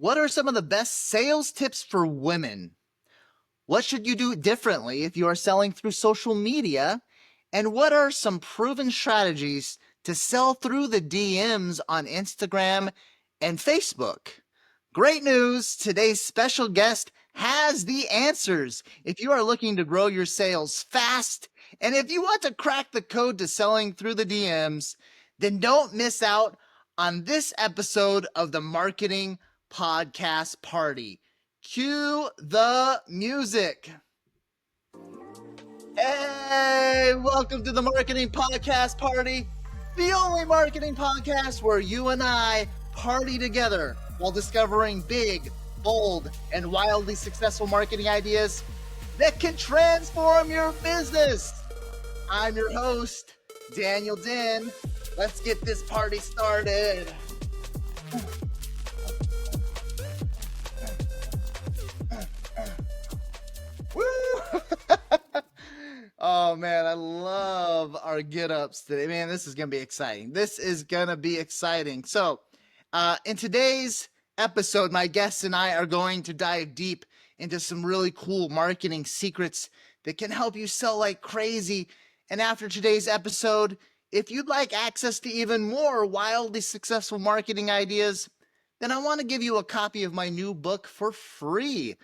What are some of the best sales tips for women? What should you do differently if you are selling through social media? And what are some proven strategies to sell through the DMs on Instagram and Facebook? Great news! Today's special guest has the answers. If you are looking to grow your sales fast, and if you want to crack the code to selling through the DMs, then don't miss out on this episode of the Marketing Podcast Party. Cue the music. Hey, welcome to the Marketing Podcast Party, the only marketing podcast where you and I party together while discovering big, bold, and wildly successful marketing ideas that can transform your business. I'm your host, Daniel Den. Let's get this party started. Woo! Oh man, I love our get-ups today. Man, this is going to be exciting. So, in today's episode, my guests and I are going to dive deep into some really cool marketing secrets that can help you sell like crazy. And after today's episode, if you'd like access to even more wildly successful marketing ideas, then I want to give you a copy of my new book for free.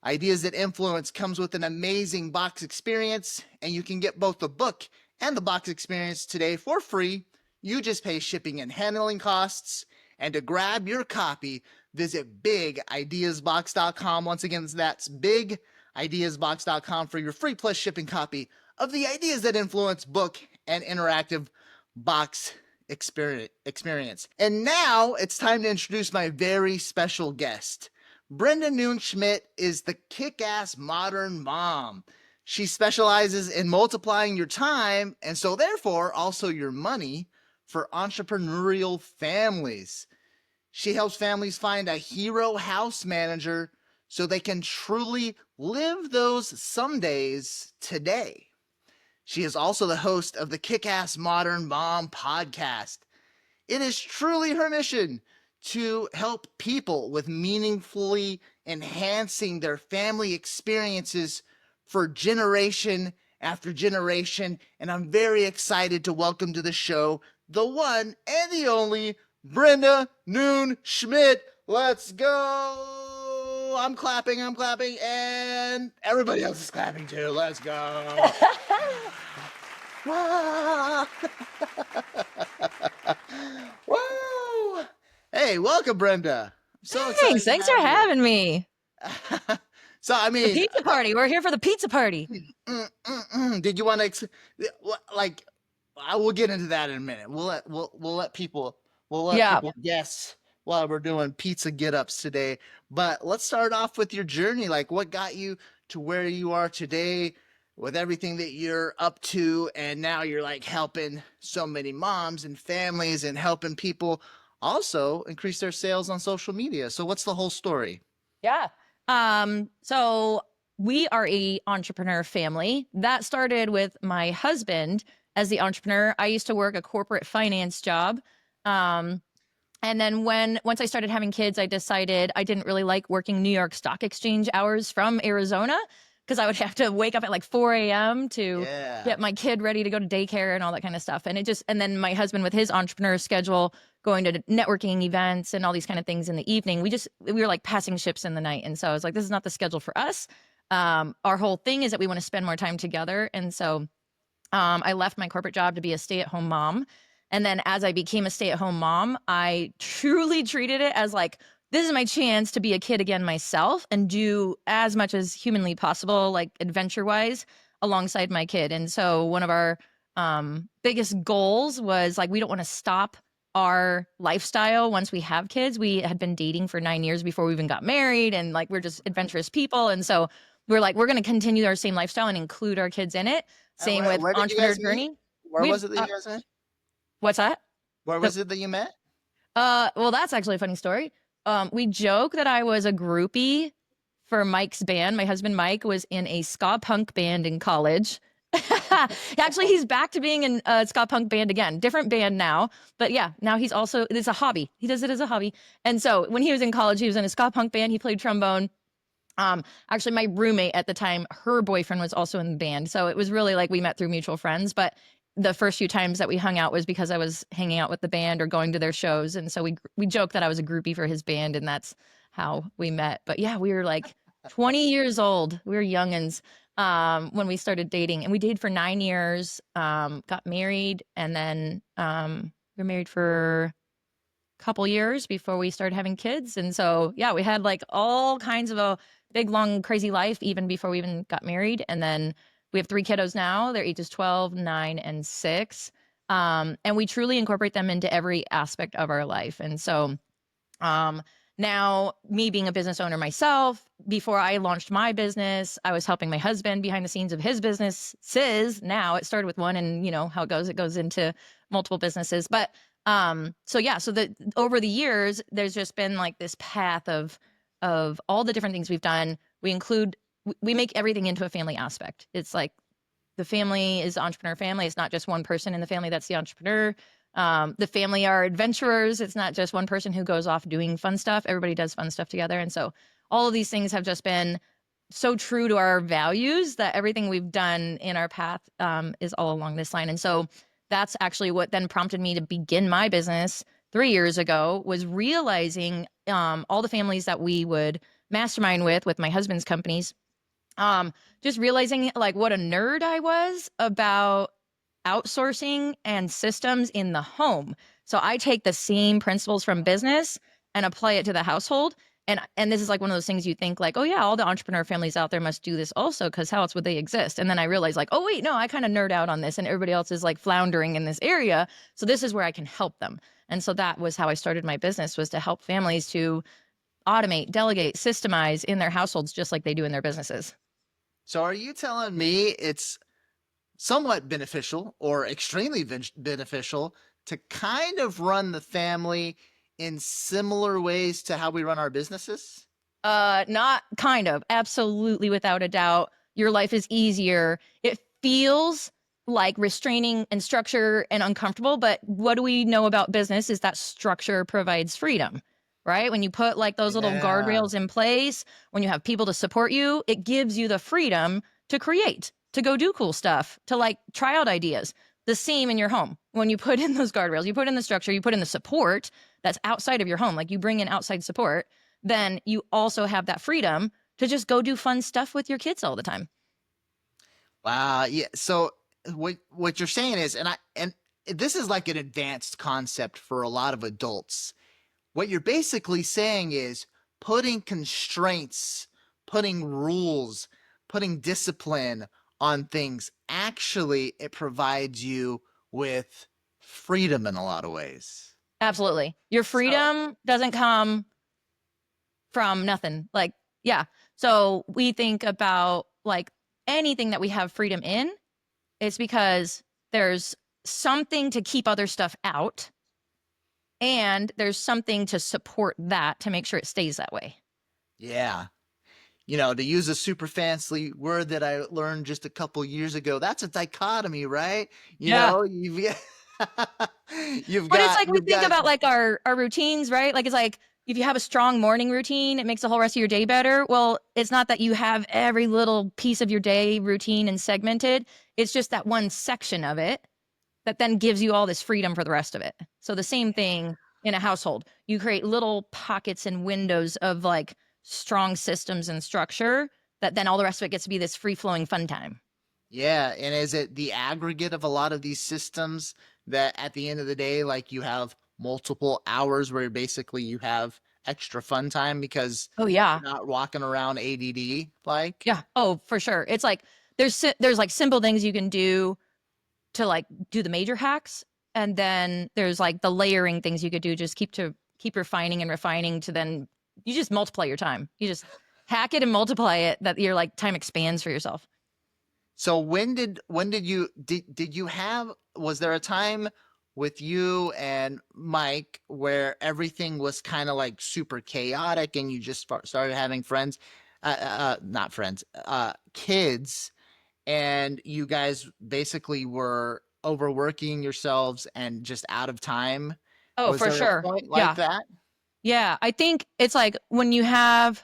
Ideas That Influence comes with an amazing box experience, and you can get both the book and the box experience today for free. You just pay shipping and handling costs. And to grab your copy, visit bigideasbox.com. Once again, that's bigideasbox.com for your free plus shipping copy of the Ideas That Influence book and interactive box experience. And now it's time to introduce my very special guest. Brenda Noon Schmidt is the Kickass Modern Mom. She specializes in multiplying your time and so therefore also your money for entrepreneurial families. She helps families find a hero house manager so they can truly live those some days today. She is also the host of the Kickass Modern Mom Podcast. It is truly her mission to help people with meaningfully enhancing their family experiences for generation after generation. And I'm very excited to welcome to the show the one and the only Brenda Noon Schmidt. Let's go. I'm clapping, and everybody else is clapping too. Let's go. Woo! Hey, welcome, Brenda. I'm so excited. Thanks for having me. So, I mean, the pizza party. We're here for the pizza party. Did you want to, I will get into that in a minute. We'll let people guess while we're doing pizza get-ups today. But let's start off with your journey. Like, what got you to where you are today with everything that you're up to, and now you're like helping so many moms and families and helping people also increase their sales on social media. So what's the whole story? Yeah. So we are a entrepreneur family. That started with my husband as the entrepreneur. I used to work a corporate finance job. And then once I started having kids, I decided I didn't really like working New York Stock Exchange hours from Arizona, because I would have to wake up at like 4 a.m. to get my kid ready to go to daycare and all that kind of stuff. And then my husband with his entrepreneur schedule, going to networking events and all these kind of things in the evening, we were like passing ships in the night. And so I was like, this is not the schedule for us. Our whole thing is that we want to spend more time together. And so I left my corporate job to be a stay-at-home mom. And then as I became a stay-at-home mom, I truly treated it as like, this is my chance to be a kid again myself and do as much as humanly possible, like adventure-wise, alongside my kid. And so one of our biggest goals was like, we don't want to stop our lifestyle once we have kids. We had been dating for 9 years before we even got married, and like we're just adventurous people. And so we're like, we're going to continue our same lifestyle and include our kids in it. Same with Entrepreneur Journey. Where was it that you guys met? What's that? Where was it that you met? Well, that's actually a funny story. We joke that I was a groupie for Mike's band. My husband, Mike, was in a ska punk band in college. Actually, he's back to being in a ska punk band again, different band now. But yeah, now he's also, it's a hobby. He does it as a hobby. And so when he was in college, he was in a ska punk band. He played trombone. Actually, my roommate at the time, her boyfriend was also in the band. So it was really like we met through mutual friends. But the first few times that we hung out was because I was hanging out with the band or going to their shows. And so we joked that I was a groupie for his band, and that's how we met. But yeah, we were like 20 years old. We were youngins when we started dating, and we dated for 9 years, got married, and then we were married for a couple years before we started having kids. And so, yeah, we had like all kinds of a big, long, crazy life even before we even got married. And then we have 3 kiddos now. Their ages 12, 9, and 6. And we truly incorporate them into every aspect of our life. And so now, me being a business owner myself, before I launched my business, I was helping my husband behind the scenes of his businesses. Now it started with one, and you know how it goes into multiple businesses. But so yeah, so over the years, there's just been like this path of all the different things we've done. We make everything into a family aspect. It's like the family is entrepreneur family. It's not just one person in the family that's the entrepreneur. The family are adventurers. It's not just one person who goes off doing fun stuff. Everybody does fun stuff together. And so all of these things have just been so true to our values that everything we've done in our path is all along this line. And so that's actually what then prompted me to begin my business 3 years ago, was realizing all the families that we would mastermind with my husband's companies, just realizing like what a nerd I was about outsourcing and systems in the home. So I take the same principles from business and apply it to the household. And this is like one of those things you think like, oh yeah, all the entrepreneur families out there must do this also, because how else would they exist? And then I realized like, oh wait, no, I kind of nerd out on this, and everybody else is like floundering in this area. So this is where I can help them. And so that was how I started my business, was to help families to automate, delegate, systemize in their households, just like they do in their businesses. So are you telling me it's somewhat beneficial or extremely beneficial to kind of run the family in similar ways to how we run our businesses? Not kind of, absolutely, without a doubt. Your life is easier. It feels like restraining and structure and uncomfortable, but what do we know about business is that structure provides freedom, right? When you put like those little guardrails in place, when you have people to support you, it gives you the freedom to create, to go do cool stuff, to like try out ideas. The same in your home. When you put in those guardrails, you put in the structure, you put in the support that's outside of your home, like you bring in outside support, then you also have that freedom to just go do fun stuff with your kids all the time. Wow. Yeah. So what you're saying is, and this is like an advanced concept for a lot of adults. What you're basically saying is putting constraints, putting rules, putting discipline on things. Actually, it provides you with freedom in a lot of ways. Absolutely. Your freedom doesn't come from nothing. Like, yeah. So we think about like anything that we have freedom in, it's because there's something to keep other stuff out, and there's something to support that to make sure it stays that way. Yeah. You know, to use a super fancy word that I learned just a couple years ago, that's a dichotomy, right? You know, you've but it's like we think about like our routines, right? Like it's like if you have a strong morning routine, it makes the whole rest of your day better. Well, it's not that you have every little piece of your day routine and segmented. It's just that one section of it that then gives you all this freedom for the rest of it. So the same thing in a household. You create little pockets and windows of like strong systems and structure that then all the rest of it gets to be this free-flowing fun time. Yeah. And is it the aggregate of a lot of these systems that at the end of the day, like you have multiple hours where basically you have extra fun time because you're not walking around ADD like? Yeah. Oh, for sure. It's like there's like simple things you can do to like do the major hacks, and then there's like the layering things you could do, just keep refining and refining to then you just multiply your time. You just hack it and multiply it, that your like time expands for yourself. So when did you have, was there a time with you and Mike where everything was kind of like super chaotic and you just started having friends, not friends, kids, and you guys basically were overworking yourselves and just out of time? Oh, Was for there a sure. point like Yeah. that? Yeah. I think it's like when you have,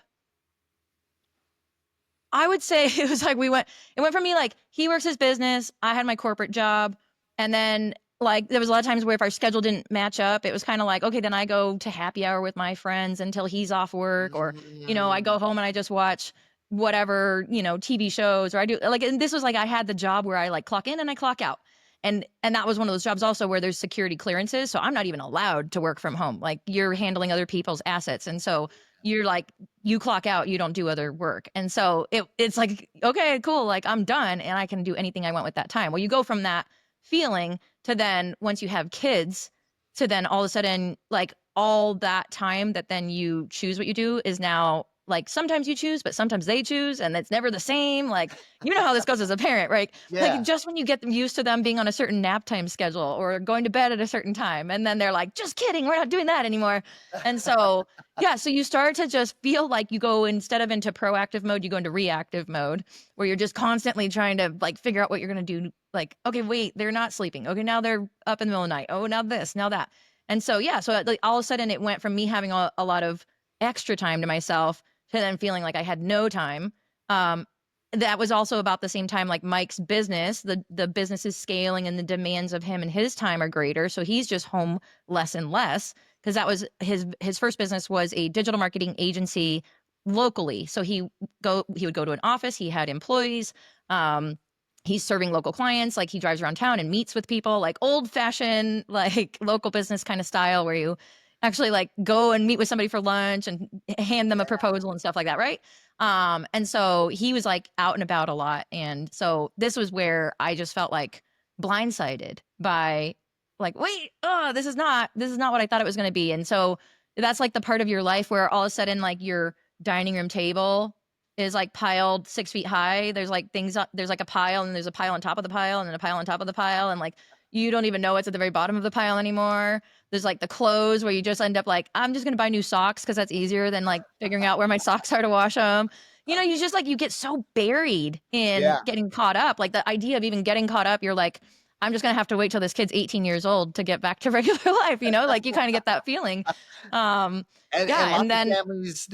I would say it was like it went from me like he works his business, I had my corporate job, and then like there was a lot of times where if our schedule didn't match up, it was kind of like, okay, then I go to happy hour with my friends until he's off work, or, I go Mm, home and I just watch whatever, TV shows, or I do like, and this was like I had the job where I like clock in and I clock out. And that was one of those jobs also where there's security clearances. So I'm not even allowed to work from home. Like you're handling other people's assets. And so you're like, you clock out, you don't do other work. And so it's like, okay, cool. Like I'm done and I can do anything I want with that time. Well, you go from that feeling to then once you have kids to then all of a sudden, like all that time that then you choose what you do is now like sometimes you choose, but sometimes they choose and it's never the same. Like, you know how this goes as a parent, right? Like yeah. just when you get them used to them being on a certain nap time schedule or going to bed at a certain time. And then they're like, just kidding, we're not doing that anymore. And so yeah, so you start to just feel like you go instead of into proactive mode, you go into reactive mode where you're just constantly trying to like figure out what you're going to do. Like, okay, wait, they're not sleeping. Okay, now they're up in the middle of the night. Oh, now this, now that. And so, yeah, so like all of a sudden it went from me having a lot of extra time to myself to then feeling like I had no time. That was also about the same time like Mike's business, the business is scaling and the demands of him and his time are greater. So he's just home less and less because that was his first business was a digital marketing agency locally. So he would go to an office, he had employees, he's serving local clients, like he drives around town and meets with people, like old fashioned like local business kind of style where you actually like go and meet with somebody for lunch and hand them a proposal and stuff like that, right? And so he was like out and about a lot. And so this was where I just felt like blindsided by like, wait, oh, this is not what I thought it was going to be. And so that's like the part of your life where all of a sudden like your dining room table is like piled 6 feet high. There's like things, there's like a pile and there's a pile on top of the pile and then a pile on top of the pile. And like, you don't even know what's at the very bottom of the pile anymore. There's like the clothes where you just end up like, I'm just going to buy new socks because that's easier than like figuring out where my socks are to wash them. You just like, you get so buried in Yeah. getting caught up. Like the idea of even getting caught up, you're like, I'm just going to have to wait till this kid's 18 years old to get back to regular life. Like you kind of get that feeling. And Yeah. lots And of then, families,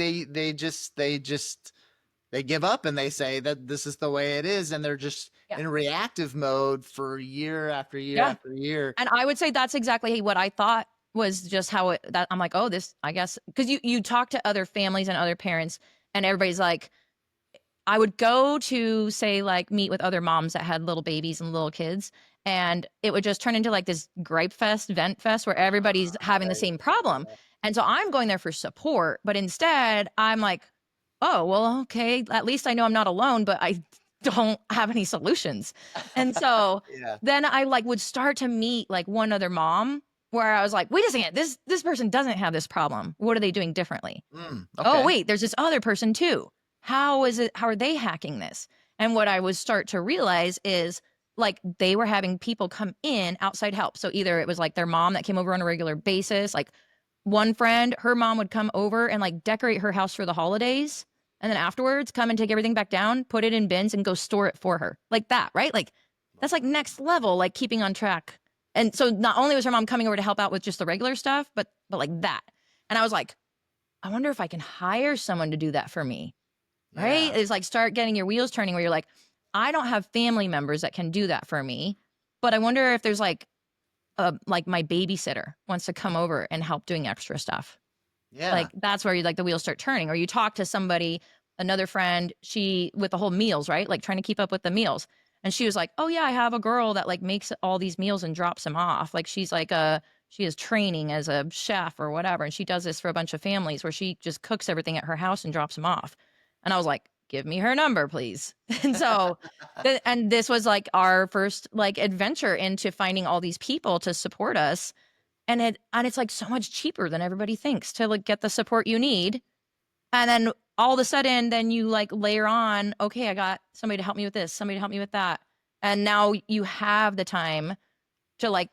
they give up and they say that this is the way it is, and they're just yeah. in reactive mode for year after year Yeah. after year. And I would say that's exactly what I thought was just how that I'm like, oh, this, I guess, because you talk to other families and other parents and everybody's like, I would go to say like meet with other moms that had little babies and little kids, and it would just turn into like this gripe fest, vent fest where everybody's having the same problem. And so I'm going there for support, but instead I'm like, oh, well, okay, at least I know I'm not alone, but I don't have any solutions. And so Yeah. then I like would start to meet like one other mom where I was like, wait a second, this person doesn't have this problem. What are they doing differently? Oh, Okay. wait, there's this other person too. How are they hacking this? And what I would start to realize is like they were having people come in outside help. So either it was like their mom that came over on a regular basis, like one friend, her mom would come over and like decorate her house for the holidays. And then afterwards come and take everything back down, put it in bins and go store it for her. Like that, right? Like that's like next level, like keeping on track. And so not only was her mom coming over to help out with just the regular stuff, but like that. And I was like, I wonder if I can hire someone to do that for me. Right? Yeah. It's like start getting your wheels turning where you're like, I don't have family members that can do that for me, but I wonder if there's like my babysitter wants to come over and help doing extra stuff. Yeah. Like that's where you like the wheels start turning, or you talk to somebody, another friend, she with the whole meals, right? Like trying to keep up with the meals. And she was like, oh yeah, I have a girl that like makes all these meals and drops them off. Like she's like she is training as a chef or whatever. And she does this for a bunch of families where she just cooks everything at her house and drops them off. And I was like, give me her number, please. And so, and this was like our first like adventure into finding all these people to support us. And it's like so much cheaper than everybody thinks to like get the support you need. And then all of a sudden, then you like layer on, okay, I got somebody to help me with this, somebody to help me with that. And now you have the time to like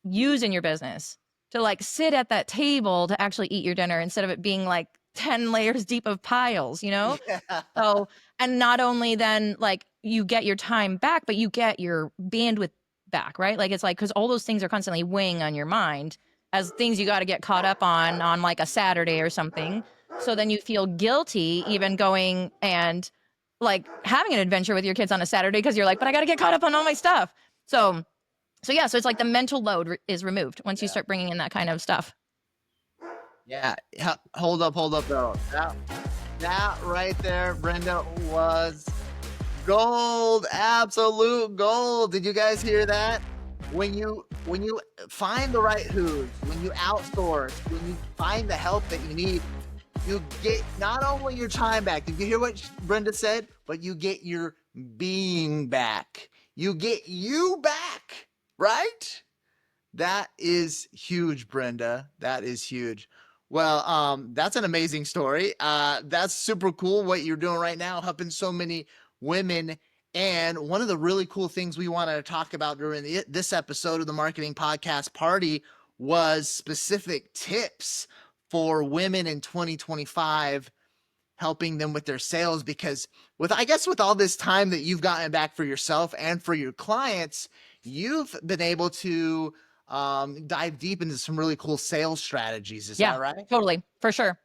use in your business, to like sit at that table to actually eat your dinner instead of it being like 10 layers deep of piles, you know? Yeah. So, and not only then like you get your time back, but you get your bandwidth back, right? Like it's like, because all those things are constantly weighing on your mind as things you got to get caught up on like a Saturday or something. So then you feel guilty even going and like having an adventure with your kids on a Saturday because you're like, but I got to get caught up on all my stuff. So yeah, so it's like the mental load is removed once you start bringing in that kind of stuff. Yeah. Hold up though. That right there, Brenda, was gold, absolute gold. Did you guys hear that? When you find the right who's, when you outsource, when you find the help that you need, you get not only your time back. Did you hear what Brenda said? But you get your being back. You get you back, right? That is huge, Brenda. That is huge. Well, that's an amazing story. That's super cool what you're doing right now, helping so many women. And one of the really cool things we wanted to talk about during this episode of the Marketing Podcast Party was specific tips for women in 2025, helping them with their sales. Because I guess with all this time that you've gotten back for yourself and for your clients, you've been able to dive deep into some really cool sales strategies. Is that right? Totally, for sure.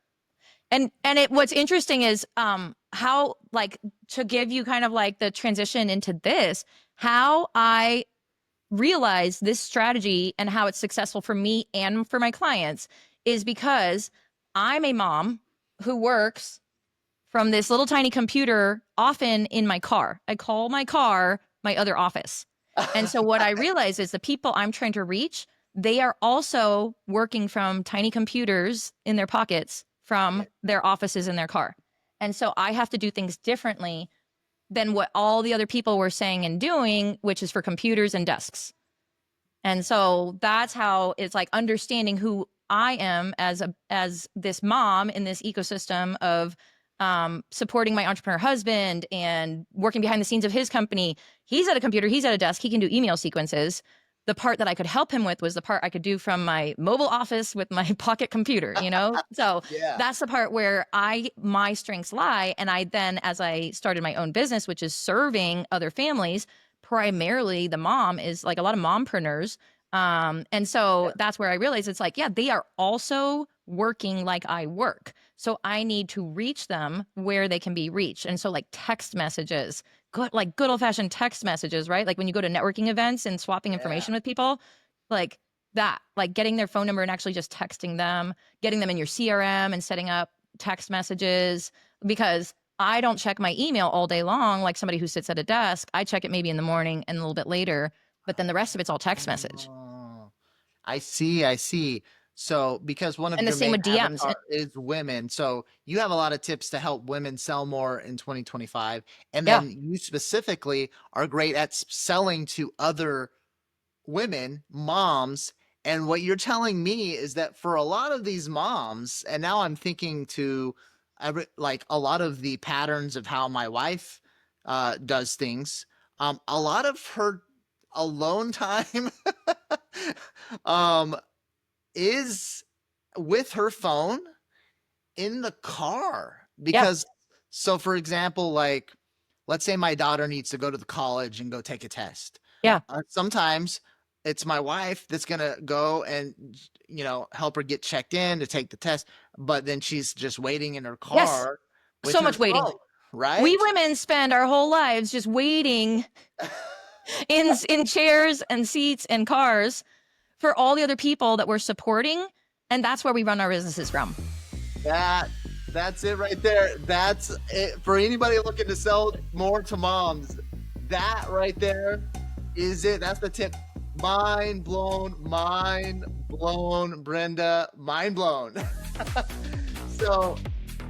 And what's interesting is how, like, to give you kind of like the transition into this, how I realize this strategy and how it's successful for me and for my clients is because I'm a mom who works from this little tiny computer, often in my car. I call my car my other office. And so what I realize is the people I'm trying to reach, they are also working from tiny computers in their pockets from their offices in their car. And so I have to do things differently than what all the other people were saying and doing, which is for computers and desks. And so that's how it's like understanding who I am as this mom in this ecosystem of supporting my entrepreneur husband and working behind the scenes of his company. He's at a computer, he's at a desk, he can do email sequences. The part that I could help him with was the part I could do from my mobile office with my pocket computer, you know? So that's the part where my strengths lie. And I then, as I started my own business, which is serving other families, primarily the mom is like a lot of mompreneurs. And so that's where I realized it's like, yeah, they are also working like I work. So I need to reach them where they can be reached. And so like text messages, good old fashioned text messages, right? Like when you go to networking events and swapping information with people, like that, like getting their phone number and actually just texting them, getting them in your CRM and setting up text messages, because I don't check my email all day long like somebody who sits at a desk. I check it maybe in the morning and a little bit later, but then the rest of it's all text message. Oh, I see. So because one of And the your same main with DMs. avatar is women, so you have a lot of tips to help women sell more in 2025. And then you specifically are great at selling to other women, moms. And what you're telling me is that for a lot of these moms, and now I'm thinking to like a lot of the patterns of how my wife does things, a lot of her alone time is with her phone in the car. Because so for example, like let's say my daughter needs to go to the college and go take a test. Sometimes it's my wife that's gonna go and help her get checked in to take the test, but then she's just waiting in her car with so her much waiting, phone, right? We women spend our whole lives just waiting in chairs and seats and cars for all the other people that we're supporting, and that's where we run our businesses from. That's it right there. That's it for anybody looking to sell more to moms. That right there is it. That's the tip. Mind blown, Brenda, mind blown. So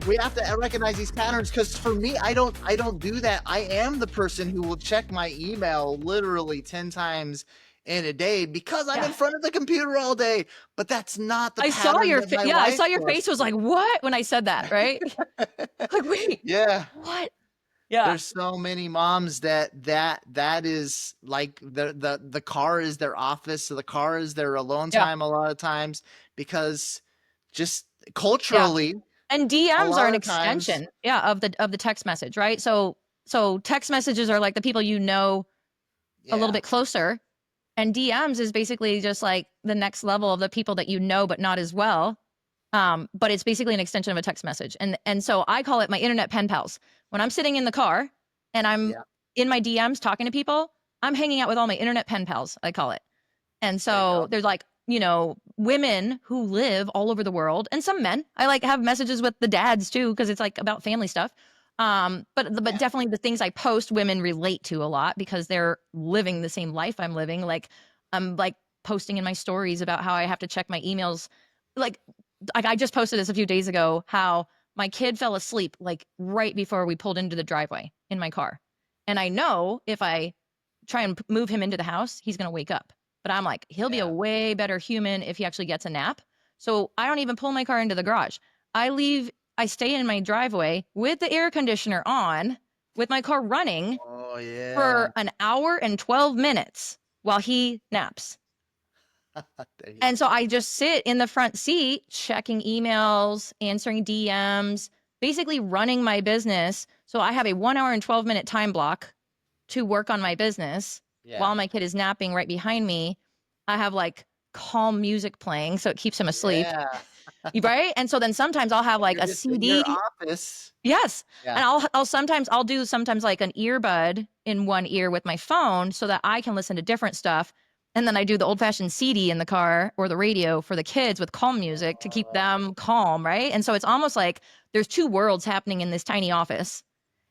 we have to recognize these patterns, because for me, I don't do that. I am the person who will check my email literally 10 times in a day because I'm in front of the computer all day. But that's not the pattern. I saw your face was like, what? When I said that, right? Like, wait. What? There's so many moms that is like the car is their office. So the car is their alone time a lot of times, because just culturally And A DMs are lot an of times, extension, of the text message, right? So text messages are like the people you know a little yeah. bit closer, and DMs is basically just like the next level of the people that you know but not as well. But it's basically an extension of a text message. And so I call it my internet pen pals. When I'm sitting in the car and I'm Yeah. in my DMs talking to people, I'm hanging out with all my internet pen pals, I call it. And There you so go. there's like, women who live all over the world and some men. I like have messages with the dads too, because it's like about family stuff. But Yeah. definitely the things I post, women relate to a lot because they're living the same life I'm living. Like I'm like posting in my stories about how I have to check my emails. Like, like I just posted this a few days ago, how my kid fell asleep like right before we pulled into the driveway in my car. And I know if I try and move him into the house, he's going to wake up. But I'm like, he'll be a Yeah. way better human if he actually gets a nap. So I don't even pull my car into the garage. I stay in my driveway with the air conditioner on, with my car running Oh, yeah. for an hour and 12 minutes while he naps. There you And so go. I just sit in the front seat, checking emails, answering DMs, basically running my business. So I have a 1 hour and 12-minute time block to work on my business Yeah. while my kid is napping right behind me. I have like calm music playing so it keeps him asleep. Yeah. Right? And so then sometimes I'll have And like you're a just in your CD. office. Yes. Yeah. And I'll do sometimes like an earbud in one ear with my phone so that I can listen to different stuff. And then I do the old fashioned CD in the car or the radio for the kids with calm music to keep Oh, them calm. Right. And so it's almost like there's two worlds happening in this tiny office.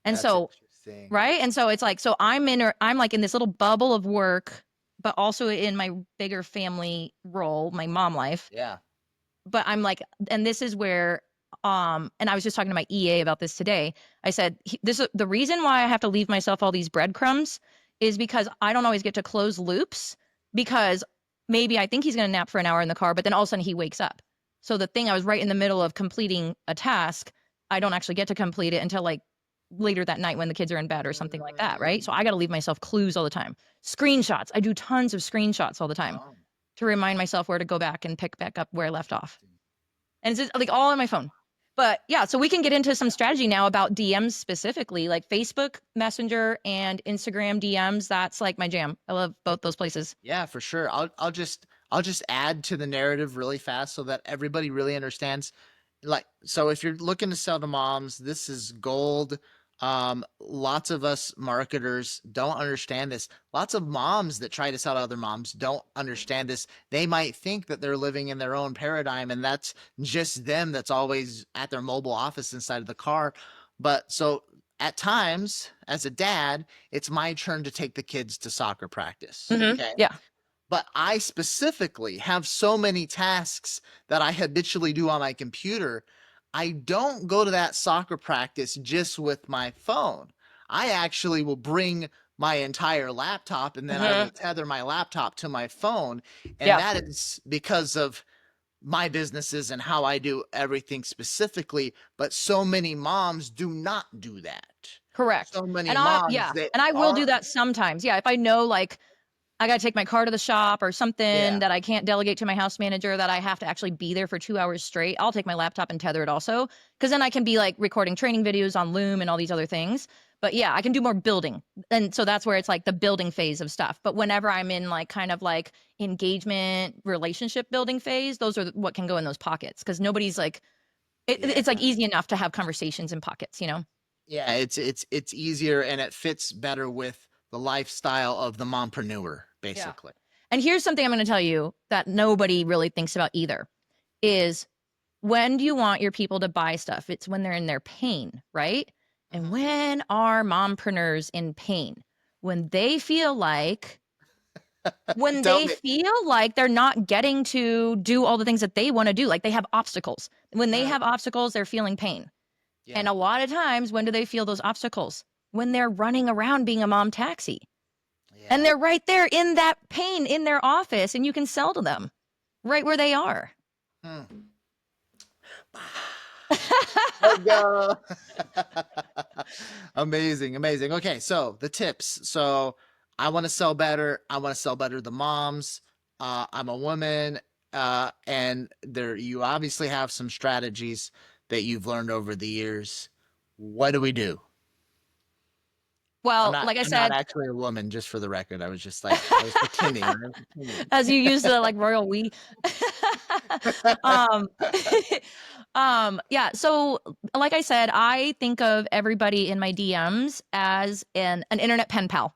And that's so, interesting. right. And so it's like, so I'm like in this little bubble of work, but also in my bigger family role, my mom life. Yeah. But I'm like, and this is where, and I was just talking to my EA about this today. I said, this is the reason why I have to leave myself all these breadcrumbs is because I don't always get to close loops because maybe I think he's going to nap for an hour in the car, but then all of a sudden he wakes up. So the thing I was right in the middle of completing a task, I don't actually get to complete it until like later that night when the kids are in bed or something like that, right? So I got to leave myself clues all the time. Screenshots. I do tons of screenshots all the time Oh, to remind myself where to go back and pick back up where I left off. And it's just like all on my phone. But yeah, so we can get into some strategy now about DMs specifically, like Facebook Messenger and Instagram DMs. That's like my jam. I love both those places. yeah, for sure. I'll just add to the narrative really fast so that everybody really understands. Like, so if you're looking to sell to moms, this is gold. Lots of us marketers don't understand this. Lots of moms that try to sell to other moms don't understand this. They might think that they're living in their own paradigm and that's just them that's always at their mobile office inside of the car. But so at times, as a dad, it's my turn to take the kids to soccer practice. Okay. Yeah. But I specifically have so many tasks that I habitually do on my computer. I don't go to that soccer practice just with my phone. I actually will bring my entire laptop and then I will tether my laptop to my phone. And Yeah. that is because of my businesses and how I do everything specifically. But so many moms do not do that. Correct. So many And moms, they I will do are, that sometimes. Yeah. If I know like I got to take my car to the shop or something yeah, that I can't delegate to my house manager that I have to actually be there for 2 hours straight, I'll take my laptop and tether it also. Cause then I can be like recording training videos on Loom and all these other things. But yeah, I can do more building. And so that's where it's like the building phase of stuff. But whenever I'm in like kind of like engagement, relationship building phase, those are what can go in those pockets. Cause nobody's like, yeah. it's like easy enough to have conversations in pockets, you know? Yeah, it's easier and it fits better with the lifestyle of the mompreneur, Yeah. basically. And here's something I'm going to tell you that nobody really thinks about either is when do you want your people to buy stuff? It's when they're in their pain, right? And Mhm. when are mompreneurs in pain? When they feel like Tell me. they're not getting to do all the things that they want to do, like they have obstacles. When they Mm, have obstacles, they're feeling pain. yeah, And a lot of times, when do they feel those obstacles? When they're running around being a mom taxi. And yeah. they're right there in that pain in their office, and you can sell to them right where they are. Mm. Let go. Amazing, amazing. Okay, so the tips. So I want to sell better. I want to sell better to moms. I'm a woman, and there you obviously have some strategies that you've learned over the years, what do we do? Well, like I I'm not said, actually a woman, just for the record. I was just like, I was pretending. I was pretending. as you use the like royal we. um, yeah. So, like I said, I think of everybody in my DMs as an internet pen pal,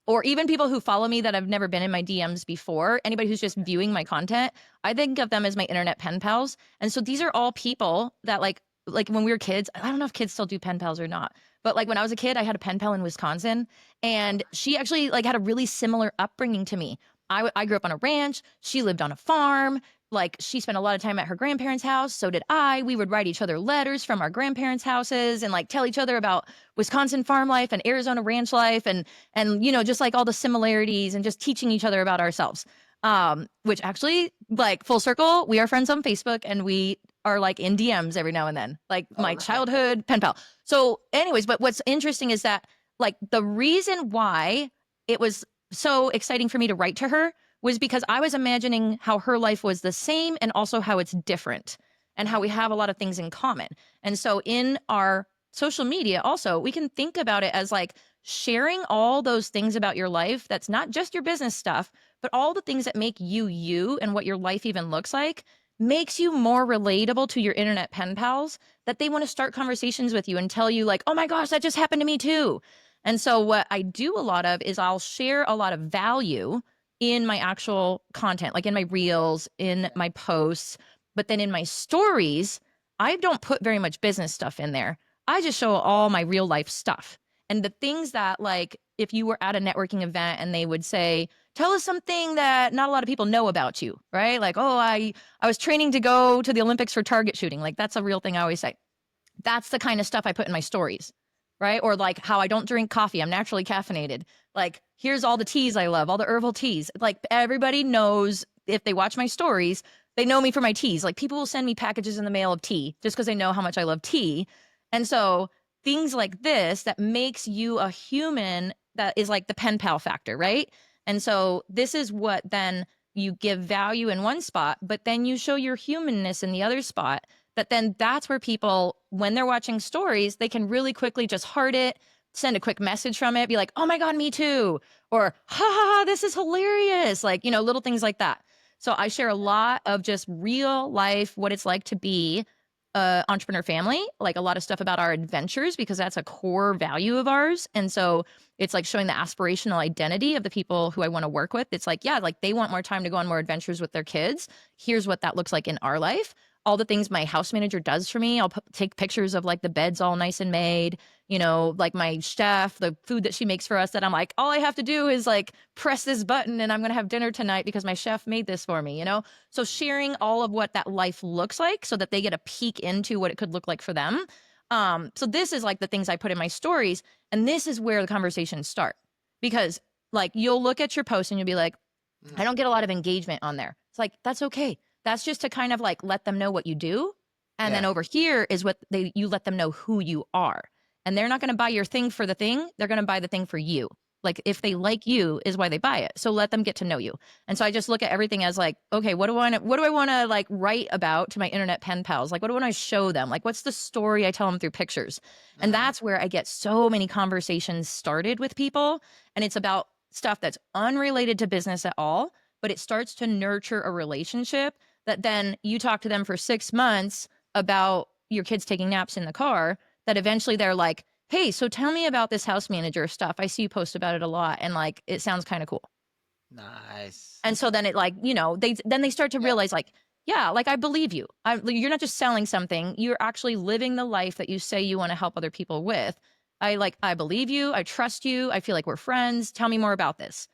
or even people who follow me that have never been in my DMs before. Anybody who's just viewing my content, I think of them as my internet pen pals. And so these are all people that like when we were kids. I don't know if kids still do pen pals or not, but like when I was a kid, I had a pen pal in Wisconsin, and she actually like had a really similar upbringing to me. I grew up on a ranch. She lived on a farm. Like she spent a lot of time at her grandparents' house. So did I. We would write each other letters from our grandparents' houses and like tell each other about Wisconsin farm life and Arizona ranch life and you know, just like all the similarities and just teaching each other about ourselves. Which actually, like full circle, we are friends on Facebook and we are like in DMs every now and then, like my childhood pen pal. So, anyways, but what's interesting is that like the reason why it was so exciting for me to write to her was because I was imagining how her life was the same and also how it's different and how we have a lot of things in common. And so in our social media also, we can think about it as like sharing all those things about your life that's not just your business stuff, but all the things that make you you and what your life even looks like makes you more relatable to your internet pen pals, that they want to start conversations with you and tell you like, oh my gosh, that just happened to me too. And so what I do a lot of is I'll share a lot of value in my actual content, like in my reels, in my posts, but then in my stories, I don't put very much business stuff in there. I just show all my real life stuff. And the things that like if you were at a networking event and they would say, tell us something that not a lot of people know about you, right? Like, oh, I was training to go to the Olympics for target shooting. Like that's a real thing I always say. That's the kind of stuff I put in my stories, right? Or like how I don't drink coffee. I'm naturally caffeinated. Like, here's all the teas I love, all the herbal teas. Like everybody knows if they watch my stories, they know me for my teas. Like people will send me packages in the mail of tea just because they know how much I love tea. And so things like this that makes you a human, that is like the pen pal factor, right? And so this is what then you give value in one spot, but then you show your humanness in the other spot. That then that's where people, when they're watching stories, they can really quickly just heart it, send a quick message from it, be like, oh my God, me too. Or, ha ha, ha, this is hilarious. Like, you know, little things like that. So I share a lot of just real life, what it's like to be a entrepreneur family, like a lot of stuff about our adventures, because that's a core value of ours. And so it's like showing the aspirational identity of the people who I want to work with. It's like, yeah, like they want more time to go on more adventures with their kids. Here's what that looks like in our life. All the things my house manager does for me. I'll take pictures of like the beds all nice and made, you know, like my chef, the food that she makes for us that I'm like, all I have to do is like press this button and I'm going to have dinner tonight because my chef made this for me, you know? So sharing all of what that life looks like so that they get a peek into what it could look like for them. So this is like the things I put in my stories, and this is where the conversations start, because like you'll look at your post and you'll be like, I don't get a lot of engagement on there. It's like, that's okay. That's just to kind of like let them know what you do. And then over here is what you let them know who you are. And they're not going to buy your thing for the thing. They're going to buy the thing for you. Like if they like you is why they buy it. So let them get to know you. And so I just look at everything as like, okay, what do I want to like write about to my internet pen pals? Like, what do I want to show them? Like, what's the story I tell them through pictures? And that's where I get so many conversations started with people. And it's about stuff that's unrelated to business at all, but it starts to nurture a relationship that then you talk to them for 6 months about your kids taking naps in the car, that eventually they're like, hey, so tell me about this house manager stuff. I see you post about it a lot and like it sounds kind of cool. Nice. And so then it like, you know, they start to realize like, yeah, like I believe you. You're not just selling something, you're actually living the life that you say you want to help other people with. I believe you, I trust you, I feel like we're friends. Tell me more about this.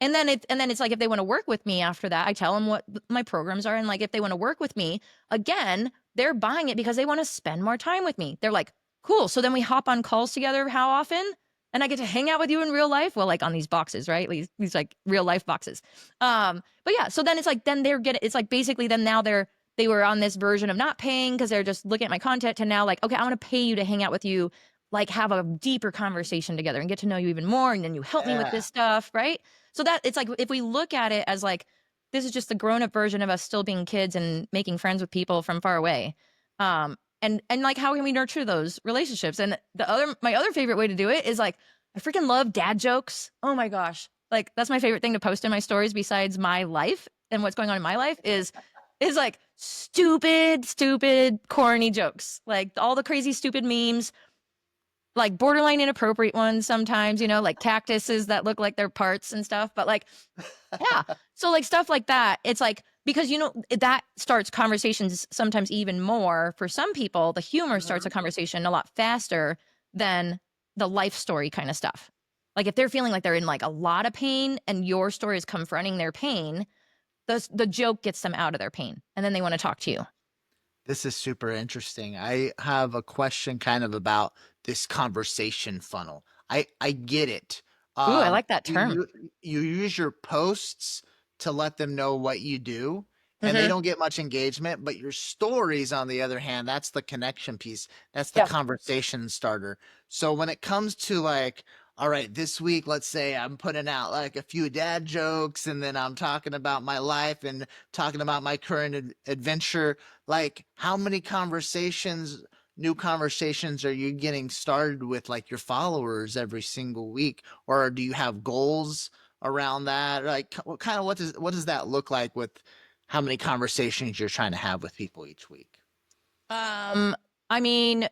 And then it's like if they want to work with me after that, I tell them what my programs are. And like if they want to work with me, again, they're buying it because they want to spend more time with me. They're like, cool. So then we hop on calls together. How often? And I get to hang out with you in real life. Well, like on these boxes, right? These like real life boxes. But yeah, so then it's like, then it's like basically then now they were on this version of not paying because they're just looking at my content to now like, okay, I want to pay you to hang out with you, like have a deeper conversation together and get to know you even more. And then you help me with this stuff, right? So that it's like, if we look at it as like, this is just the grown up version of us still being kids and making friends with people from far away. and like how can we nurture those relationships? And my other favorite way to do it is like I freaking love dad jokes. Oh my gosh. Like that's my favorite thing to post in my stories besides my life and what's going on in my life is like stupid, corny jokes. Like all the crazy stupid memes, like borderline inappropriate ones sometimes, like cactuses that look like they're parts and stuff. But like, yeah. So like stuff like that. It's like, because, that starts conversations sometimes even more. For some people, the humor starts a conversation a lot faster than the life story kind of stuff. Like if they're feeling like they're in like a lot of pain and your story is confronting their pain, the joke gets them out of their pain. And then they want to talk to you. This is super interesting. I have a question kind of about this conversation funnel. I get it. Ooh, I like that You, term. you use your posts to let them know what you do, and they don't get much engagement, but your stories, on the other hand, that's the connection piece. That's the Yeah. conversation starter. So when it comes to like, all right, this week, let's say I'm putting out like a few dad jokes, and then I'm talking about my life and talking about my current adventure. Like, how many new conversations are you getting started with like your followers every single week? Or do you have goals around that? Like what does that look like with how many conversations you're trying to have with people each week? I mean,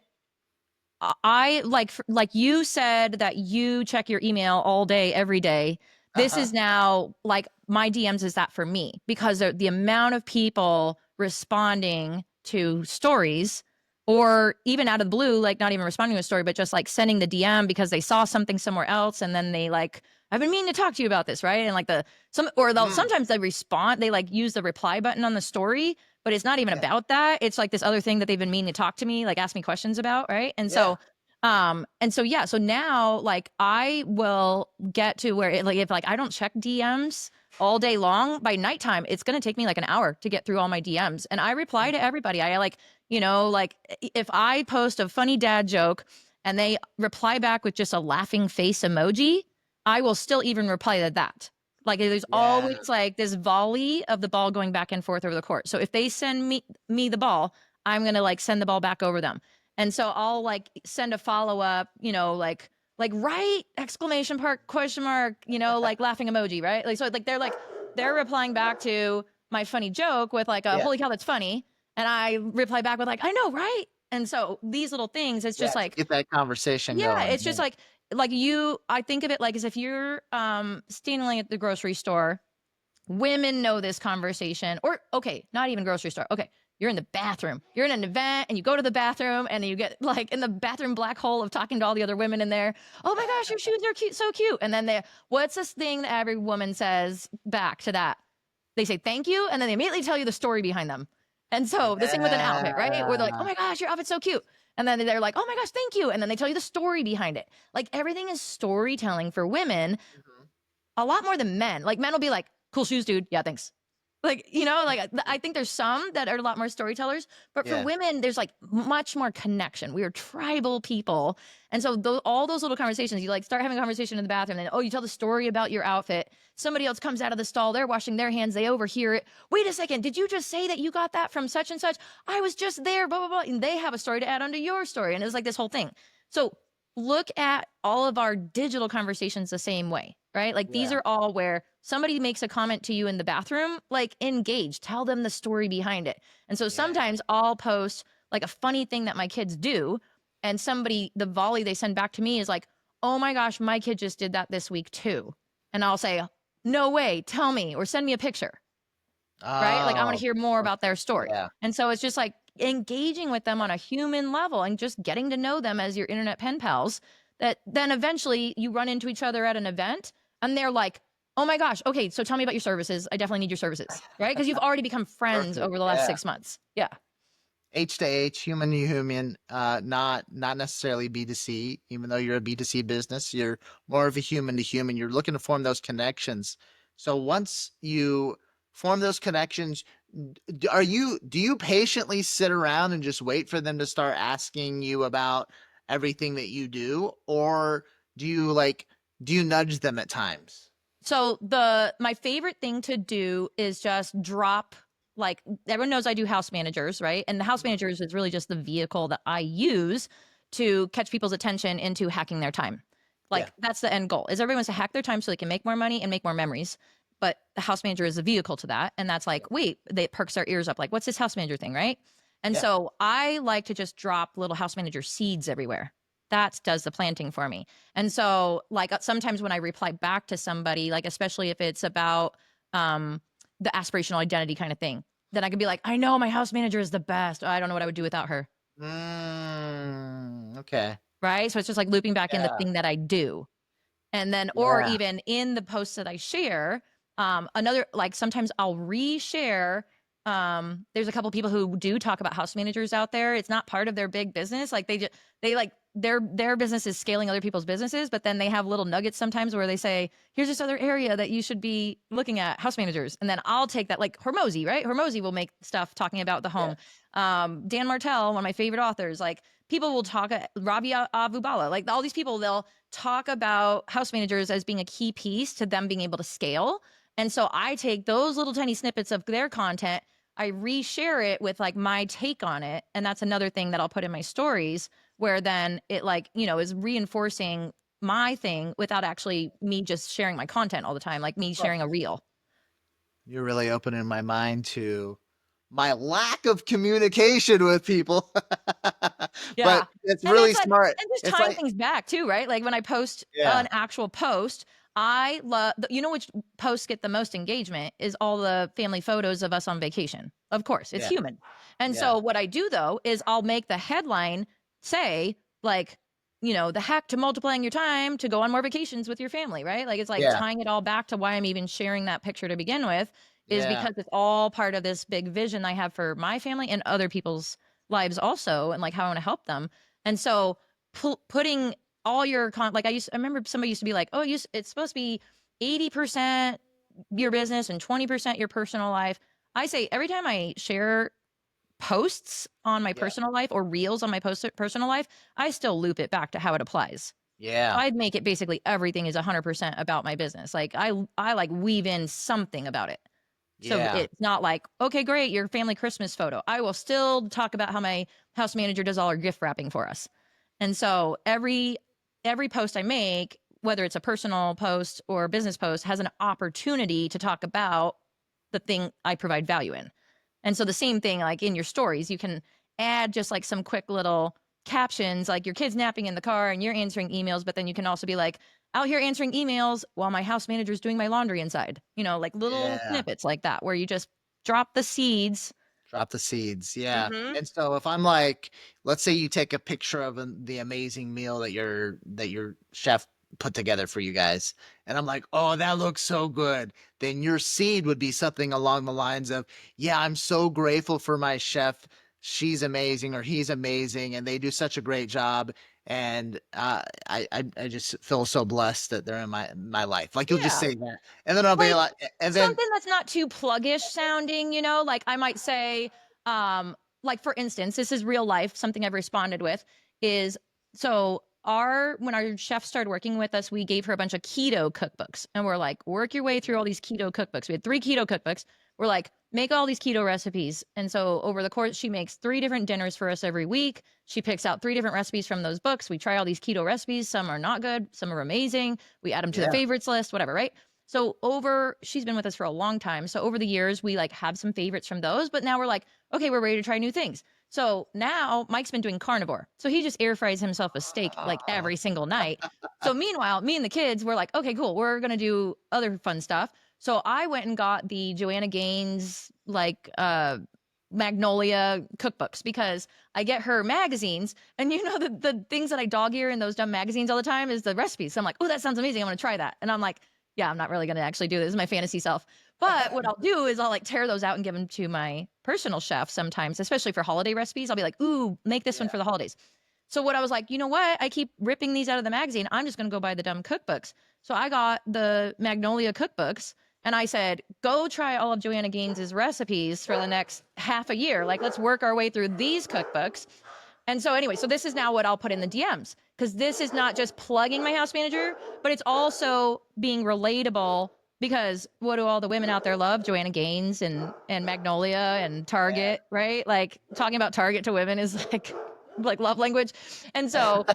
I like you said that you check your email all day, every day. This Uh-huh. is now like my DMs is that for me because the amount of people responding to stories or even out of the blue, like not even responding to a story, but just like sending the DM because they saw something somewhere else. And then they like, I've been meaning to talk to you about this. Right. And like sometimes they respond, they like use the reply button on the story, but it's not even Yeah. about that. It's like this other thing that they've been meaning to talk to me, like ask me questions about, right? Yeah. So now like I will get to where if like I don't check DMs all day long, by nighttime it's going to take me like an hour to get through all my DMs, and I reply to everybody. I like, like if I post a funny dad joke and they reply back with just a laughing face emoji, I will still even reply to that. Like there's Yeah. always like this volley of the ball going back and forth over the court. So if they send me the ball, I'm gonna like send the ball back over them. And so I'll like send a follow up, like right exclamation mark question mark, like laughing emoji, right? Like so they're replying back to my funny joke with like a Yeah. holy cow that's funny, and I reply back with like I know, right? And so these little things, it's Yeah. just To like get that conversation yeah, going. it's just like I think of it like as if you're standing at the grocery store. Women know this conversation. Or okay, not even grocery store. Okay, you're in the bathroom. You're in an event and you go to the bathroom and you get like in the bathroom black hole of talking to all the other women in there. Oh my gosh, your shoes are cute, so cute. And then what's this thing that every woman says back to that? They say thank you, and then they immediately tell you the story behind them. And so the same with an outfit, right? Where they're like, oh Yeah. my gosh, your outfit's so cute. And then they're like, oh my gosh, thank you. And then they tell you the story behind it. Like everything is storytelling for women Mhm. a lot more than men. Like men will be like, cool shoes, dude. Yeah, thanks. Like, like I think there's some that are a lot more storytellers, but for Yeah. women, there's like much more connection. We are tribal people. And so all those little conversations, you like start having a conversation in the bathroom, and then, oh, you tell the story about your outfit. Somebody else comes out of the stall. They're washing their hands. They overhear it. Wait a second. Did you just say that you got that from such and such? I was just there, blah, blah, blah. And they have a story to add onto your story. And it was like this whole thing. So look at all of our digital conversations the same way, right? Like these Yeah. are all where somebody makes a comment to you in the bathroom, like engage, tell them the story behind it. And so Yeah. sometimes I'll post like a funny thing that my kids do, and the volley they send back to me is like, oh my gosh, my kid just did that this week too. And I'll say, no way, tell me, or send me a picture, right? Like I want to Oh, hear more about okay. their story. Yeah. And so it's just like engaging with them on a human level and just getting to know them as your internet pen pals, that then eventually you run into each other at an event and they're like, oh my gosh, okay, so tell me about your services. I definitely need your services, right? Because you've already become friends Perfect. over the last Yeah. 6 months. Yeah. H to H, human to human, not necessarily B2C. Even though you're a B2C business, you're more of a human to human. You're looking to form those connections. So once you form those connections, do you patiently sit around and just wait for them to start asking you about everything that you do, or do you nudge them at times? So my favorite thing to do is just drop like everyone knows I do house managers, right? And the house managers is really just the vehicle that I use to catch people's attention into hacking their time. Yeah. Like that's the end goal is everyone wants to hack their time so they can make more money and make more memories. But the house manager is a vehicle to that. And that's like, wait, they perks our ears up. Like, what's this house manager thing, right? And Yeah. so I like to just drop little house manager seeds everywhere. That does the planting for me. And so like sometimes when I reply back to somebody, like especially if it's about the aspirational identity kind of thing, then I could be like, I know my house manager is the best. I don't know what I would do without her. Okay. Right. So it's just like looping back in the Yeah. thing that I do. And then, or Yeah. even in the posts that I share, another, like sometimes I'll reshare. There's a couple people who do talk about house managers out there. It's not part of their big business. Like they like their business is scaling other people's businesses, but then they have little nuggets sometimes where they say, here's this other area that you should be looking at, house managers. And then I'll take that, like Hormozy, right? Hormozy will make stuff talking about the Yeah. home. Dan Martell, one of my favorite authors, like people will talk, Rabia Avubala, like all these people, they'll talk about house managers as being a key piece to them being able to scale. And so I take those little tiny snippets of their content, I reshare it with like my take on it. And that's another thing that I'll put in my stories where then it like, you know, is reinforcing my thing without actually me just sharing my content all the time, like me sharing a reel. You're really opening my mind to my lack of communication with people. Yeah. But it's And really it's like, smart. and just It's tying like, things back too, right? Like when I post yeah, an actual post, I love, you know, which posts get the most engagement is all the family photos of us on vacation. Of course, it's yeah, human. And yeah, so what I do though is I'll make the headline say, like, you know, the hack to multiplying your time to go on more vacations with your family, right? Like it's like yeah, tying it all back to why I'm even sharing that picture to begin with is yeah. because it's all part of this big vision I have for my family and other people's lives also, and like how I want to help them. And so putting all your like I remember somebody used to be like, oh, it's supposed to be 80% your business and 20% your personal life. I say every time I share posts on my Yeah. personal life or reels on my personal life, I still loop it back to how it applies. So Yeah. I'd make it basically everything is 100% about my business. Like I like weave in something about it. So Yeah. it's not like, okay, great, your family Christmas photo. I will still talk about how my house manager does all our gift wrapping for us. And so every post I make, whether it's a personal post or a business post, has an opportunity to talk about the thing I provide value in. And so the same thing, like in your stories, you can add just like some quick little captions, like your kid's napping in the car and you're answering emails, but then you can also be like, out here answering emails while my house manager's doing my laundry inside, you know, like little Yeah. snippets like that, where you just drop the seeds. Drop the seeds. Yeah. Mm-hmm. And so if I'm like, let's say you take a picture of the amazing meal that your chef put together for you guys, and I'm like, oh, that looks so good. Then your seed would be something along the lines of, yeah, I'm so grateful for my chef. She's amazing or he's amazing, and they do such a great job. And I just feel so blessed that they're in my life. Like you'll just Yeah. say that, and then I'll be Like like, and then something that's not too pluggish sounding, you know, like I might say, like for instance, this is real life, something I've responded with is so when our chef started working with us, we gave her a bunch of keto cookbooks and we're like, work your way through all these keto cookbooks. We had 3 keto cookbooks. We're like, make all these keto recipes. And so over the course, she makes 3 different dinners for us every week. She picks out 3 different recipes from those books. We try all these keto recipes. Some are not good. Some are amazing. We add them to the yeah, favorites list, whatever, right? So she's been with us for a long time. So over the years, we like have some favorites from those, but now we're like, okay, we're ready to try new things. So now Mike's been doing carnivore. So he just air fries himself a steak like every single night. So meanwhile, me and the kids, we're like, okay, cool. We're going to do other fun stuff. So I went and got the Joanna Gaines, like, Magnolia cookbooks because I get her magazines and you know the things that I dog ear in those dumb magazines all the time is the recipes. So I'm like, oh, that sounds amazing. I'm going to try that. And I'm like, yeah, I'm not really going to actually do this. This is my fantasy self. But what I'll do is I'll like tear those out and give them to my personal chef sometimes, especially for holiday recipes. I'll be like, ooh, make this one yeah, for the holidays. So what I was like, you know what? I keep ripping these out of the magazine. I'm just going to go buy the dumb cookbooks. So I got the Magnolia cookbooks and I said, go try all of Joanna Gaines's recipes for the next half a year. Like, let's work our way through these cookbooks. And so anyway, so this is now what I'll put in the DMs because this is not just plugging my house manager, but it's also being relatable because what do all the women out there love? Joanna Gaines and Magnolia and Target, right? Like talking about Target to women is like love language. And so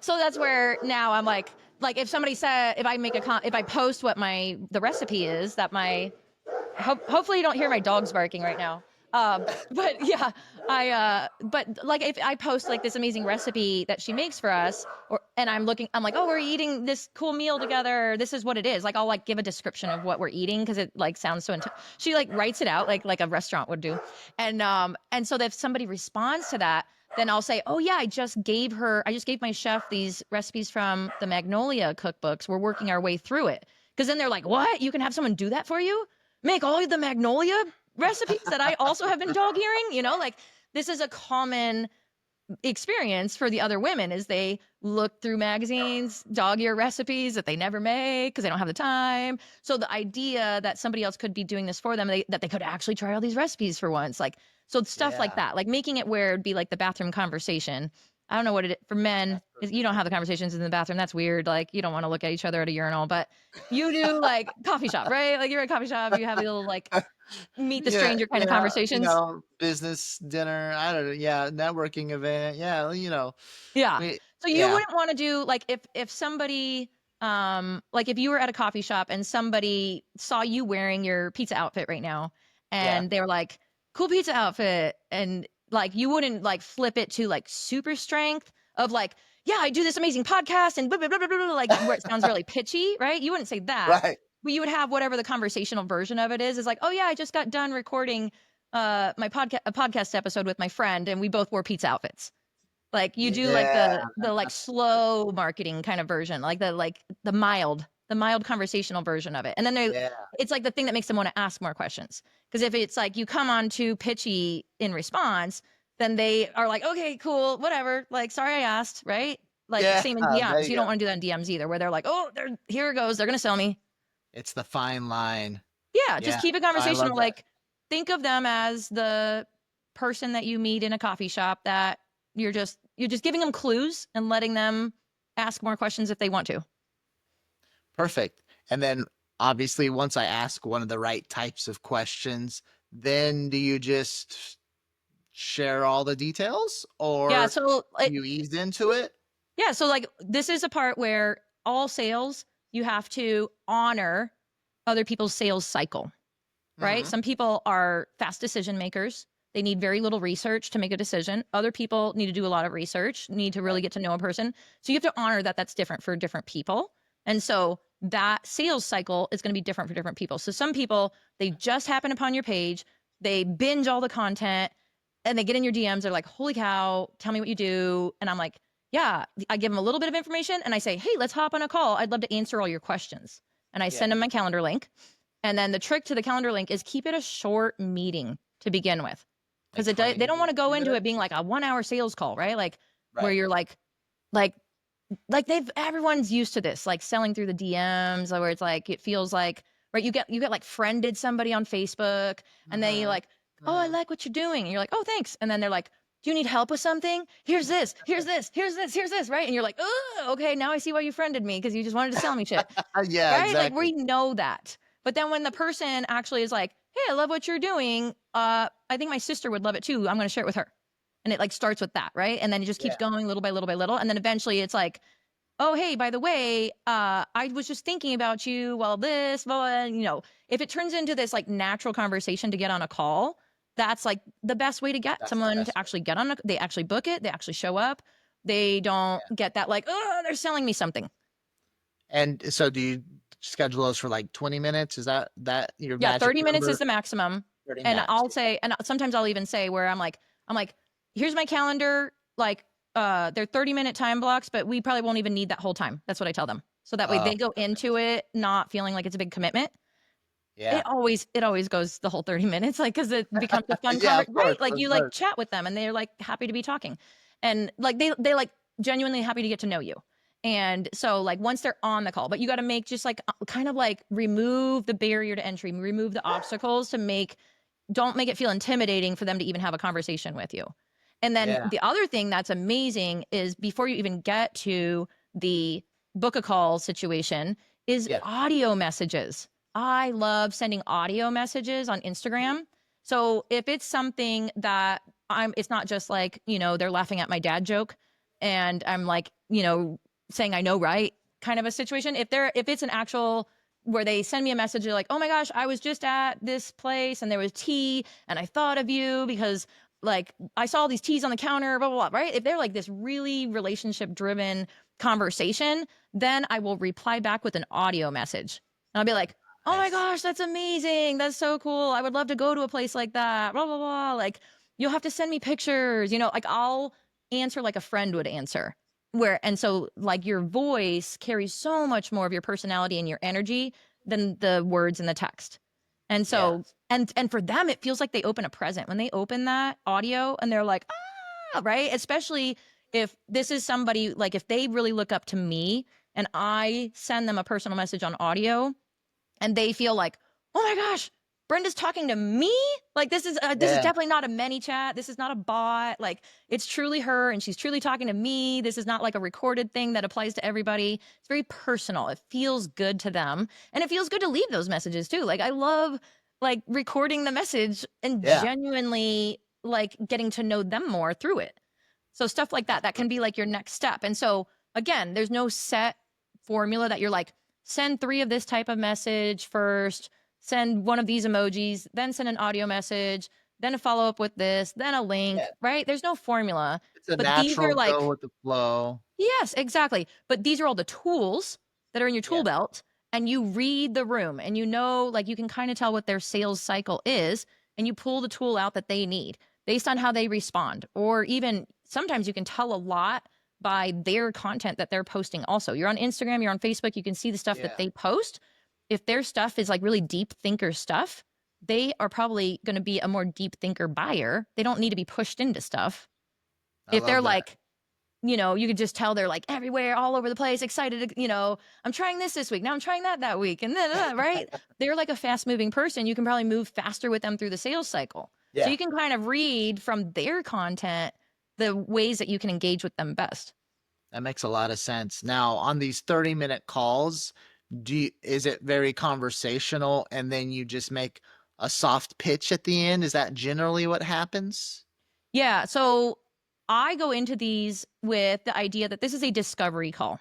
that's where now I'm like if somebody said, if I make if I post what the recipe is that hopefully you don't hear my dogs barking right now. But yeah, but like if I post like this amazing recipe that she makes for us, and I'm like, oh, we're eating this cool meal together. This is what it is. Like I'll like give a description of what we're eating because it like sounds so. She like writes it out like a restaurant would do, and so if somebody responds to that, then I'll say, oh yeah, I just gave my chef these recipes from the Magnolia cookbooks. We're working our way through it. Because then they're like, what? You can have someone do that for you? Make all of the Magnolia recipes that I also have been dog earing? Like this is a common experience for the other women is they look through magazines, dog ear recipes that they never make because they don't have the time. So the idea that somebody else could be doing this for them, that they could actually try all these recipes for once, like, so stuff like that, like making it where it'd be like the bathroom conversation. I don't know what it is for men. You don't have the conversations in the bathroom. That's weird. Like you don't want to look at each other at a urinal, but you do like coffee shop, right? Like you're at a coffee shop, you have a little like meet the stranger kind of conversations. Business dinner. I don't know. Yeah. Networking event. Yeah. Yeah. So you wouldn't want to do like if somebody like if you were at a coffee shop and somebody saw you wearing your pizza outfit right now and they were like, cool pizza outfit, and like you wouldn't like flip it to like super strength of like, yeah, I do this amazing podcast and blah, blah, blah, blah, blah, like where it sounds really pitchy, right? You wouldn't say that. Right. But you would have whatever the conversational version of it is like, oh yeah, I just got done recording a podcast episode with my friend and we both wore pizza outfits. Like you do like the like slow marketing kind of version, like the mild conversational version of it. And then it's like the thing that makes them want to ask more questions. Because if it's like you come on too pitchy in response, then they are like, okay, cool, whatever. Like, sorry I asked, right? Like same in DMs. You don't want to do that in DMs either, where they're like, oh, here it goes. They're going to sell me. It's the fine line. Yeah. Just keep it conversational. Like think of them as the person that you meet in a coffee shop that you're just giving them clues and letting them ask more questions if they want to. Perfect. And then obviously once I ask one of the right types of questions, then do you just share all the details or you ease into it? Yeah. So like this is a part where all sales, you have to honor other people's sales cycle, right? Some people are fast decision makers. They need very little research to make a decision. Other people need to do a lot of research, need to really get to know a person. So you have to honor that that's different for different people. And so that sales cycle is going to be different for different people. So some people, they just happen upon your page, they binge all the content and they get in your DMs. They're like, holy cow, tell me what you do. And I'm like, yeah, I give them a little bit of information and I say, hey, let's hop on a call. I'd love to answer all your questions. And I send them my calendar link. And then the trick to the calendar link is keep it a short meeting to begin with. Because they don't want to go into it being like a 1 hour sales call, right? Like where you're like everyone's used to this, like selling through the DMs, where it's like, it feels like, right? You get like friended somebody on Facebook and then you're like, oh, I like what you're doing. And you're like, oh, thanks. And then they're like, do you need help with something? Here's this, right? And you're like, oh, okay, now I see why you friended me because you just wanted to sell me shit. Yeah, right? Exactly. Like we know that. But then when the person actually is like, hey, I love what you're doing. I think my sister would love it too. I'm going to share it with her. And it like starts with that, right? And then it just keeps going little by little by little. And then eventually it's like, oh, hey, by the way, I was just thinking about you while this, if it turns into this like natural conversation to get on a call, that's like the best way to get someone to actually get on they actually book it. They actually show up. They don't get that like, oh, they're selling me something. And so do you schedule those for like 20 minutes? Is that your magic 30 minutes number? is the maximum. And I'll say, and sometimes I'll even say where I'm like, here's my calendar. Like, they're 30-minute time blocks, but we probably won't even need that whole time. That's what I tell them. So that way they go into it not feeling like it's a big commitment. Yeah. It always goes the whole 30 minutes, like, cause it becomes a fun conversation, right? Like you like chat with them and they're like happy to be talking. And like, they like genuinely happy to get to know you. And so like once they're on the call, but you got to make just like kind of like remove the barrier to entry, remove the obstacles to don't make it feel intimidating for them to even have a conversation with you. And then the other thing that's amazing is before you even get to the book a call situation is Yeah. audio messages. I love sending audio messages on Instagram. So if it's something that it's not just like, they're laughing at my dad joke and I'm like, saying I know, right? Kind of a situation. If it's an actual where they send me a message, they're like, oh my gosh, I was just at this place and there was tea and I thought of you because like I saw these teas on the counter, blah, blah, blah, right? If they're like this really relationship driven conversation, then I will reply back with an audio message. And I'll be like, oh my Nice. gosh, that's amazing. That's so cool. I would love to go to a place like that, blah, blah, blah. Like, you'll have to send me pictures, like I'll answer like a friend would answer. And so like your voice carries so much more of your personality and your energy than the words in the text. And so, and for them, it feels like they open a present when they open that audio and they're like, right? Especially if this is somebody, like if they really look up to me and I send them a personal message on audio and they feel like, oh my gosh, Brenda's talking to me. Like this is definitely not a many chat. This is not a bot. Like it's truly her and she's truly talking to me. This is not like a recorded thing that applies to everybody. It's very personal. It feels good to them. And it feels good to leave those messages too. Like I love like recording the message and genuinely like getting to know them more through it. So stuff like that can be like your next step. And so again, there's no set formula that you're like, send 3 of this type of message first, send 1 of these emojis, then send an audio message, then a follow up with this, then a link, right? There's no formula. It's a But these are natural like, go with the flow. yes, exactly. But these are all the tools that are in your tool belt. And you read the room and like you can kind of tell what their sales cycle is. And you pull the tool out that they need based on how they respond. Or even sometimes you can tell a lot by their content that they're posting also. You're on Instagram, you're on Facebook, you can see the stuff that they post. If their stuff is like really deep thinker stuff, they are probably going to be a more deep thinker buyer. They don't need to be pushed into stuff. If they're like, you could just tell they're like everywhere, all over the place, excited to, I'm trying this week. Now I'm trying that week. And then, right? They're like a fast moving person. You can probably move faster with them through the sales cycle. So you can kind of read from their content the ways that you can engage with them best. That makes a lot of sense. Now, on these 30-minute calls, is it very conversational and then you just make a soft pitch at the end? Is that generally what happens? Yeah. So I go into these with the idea that this is a discovery call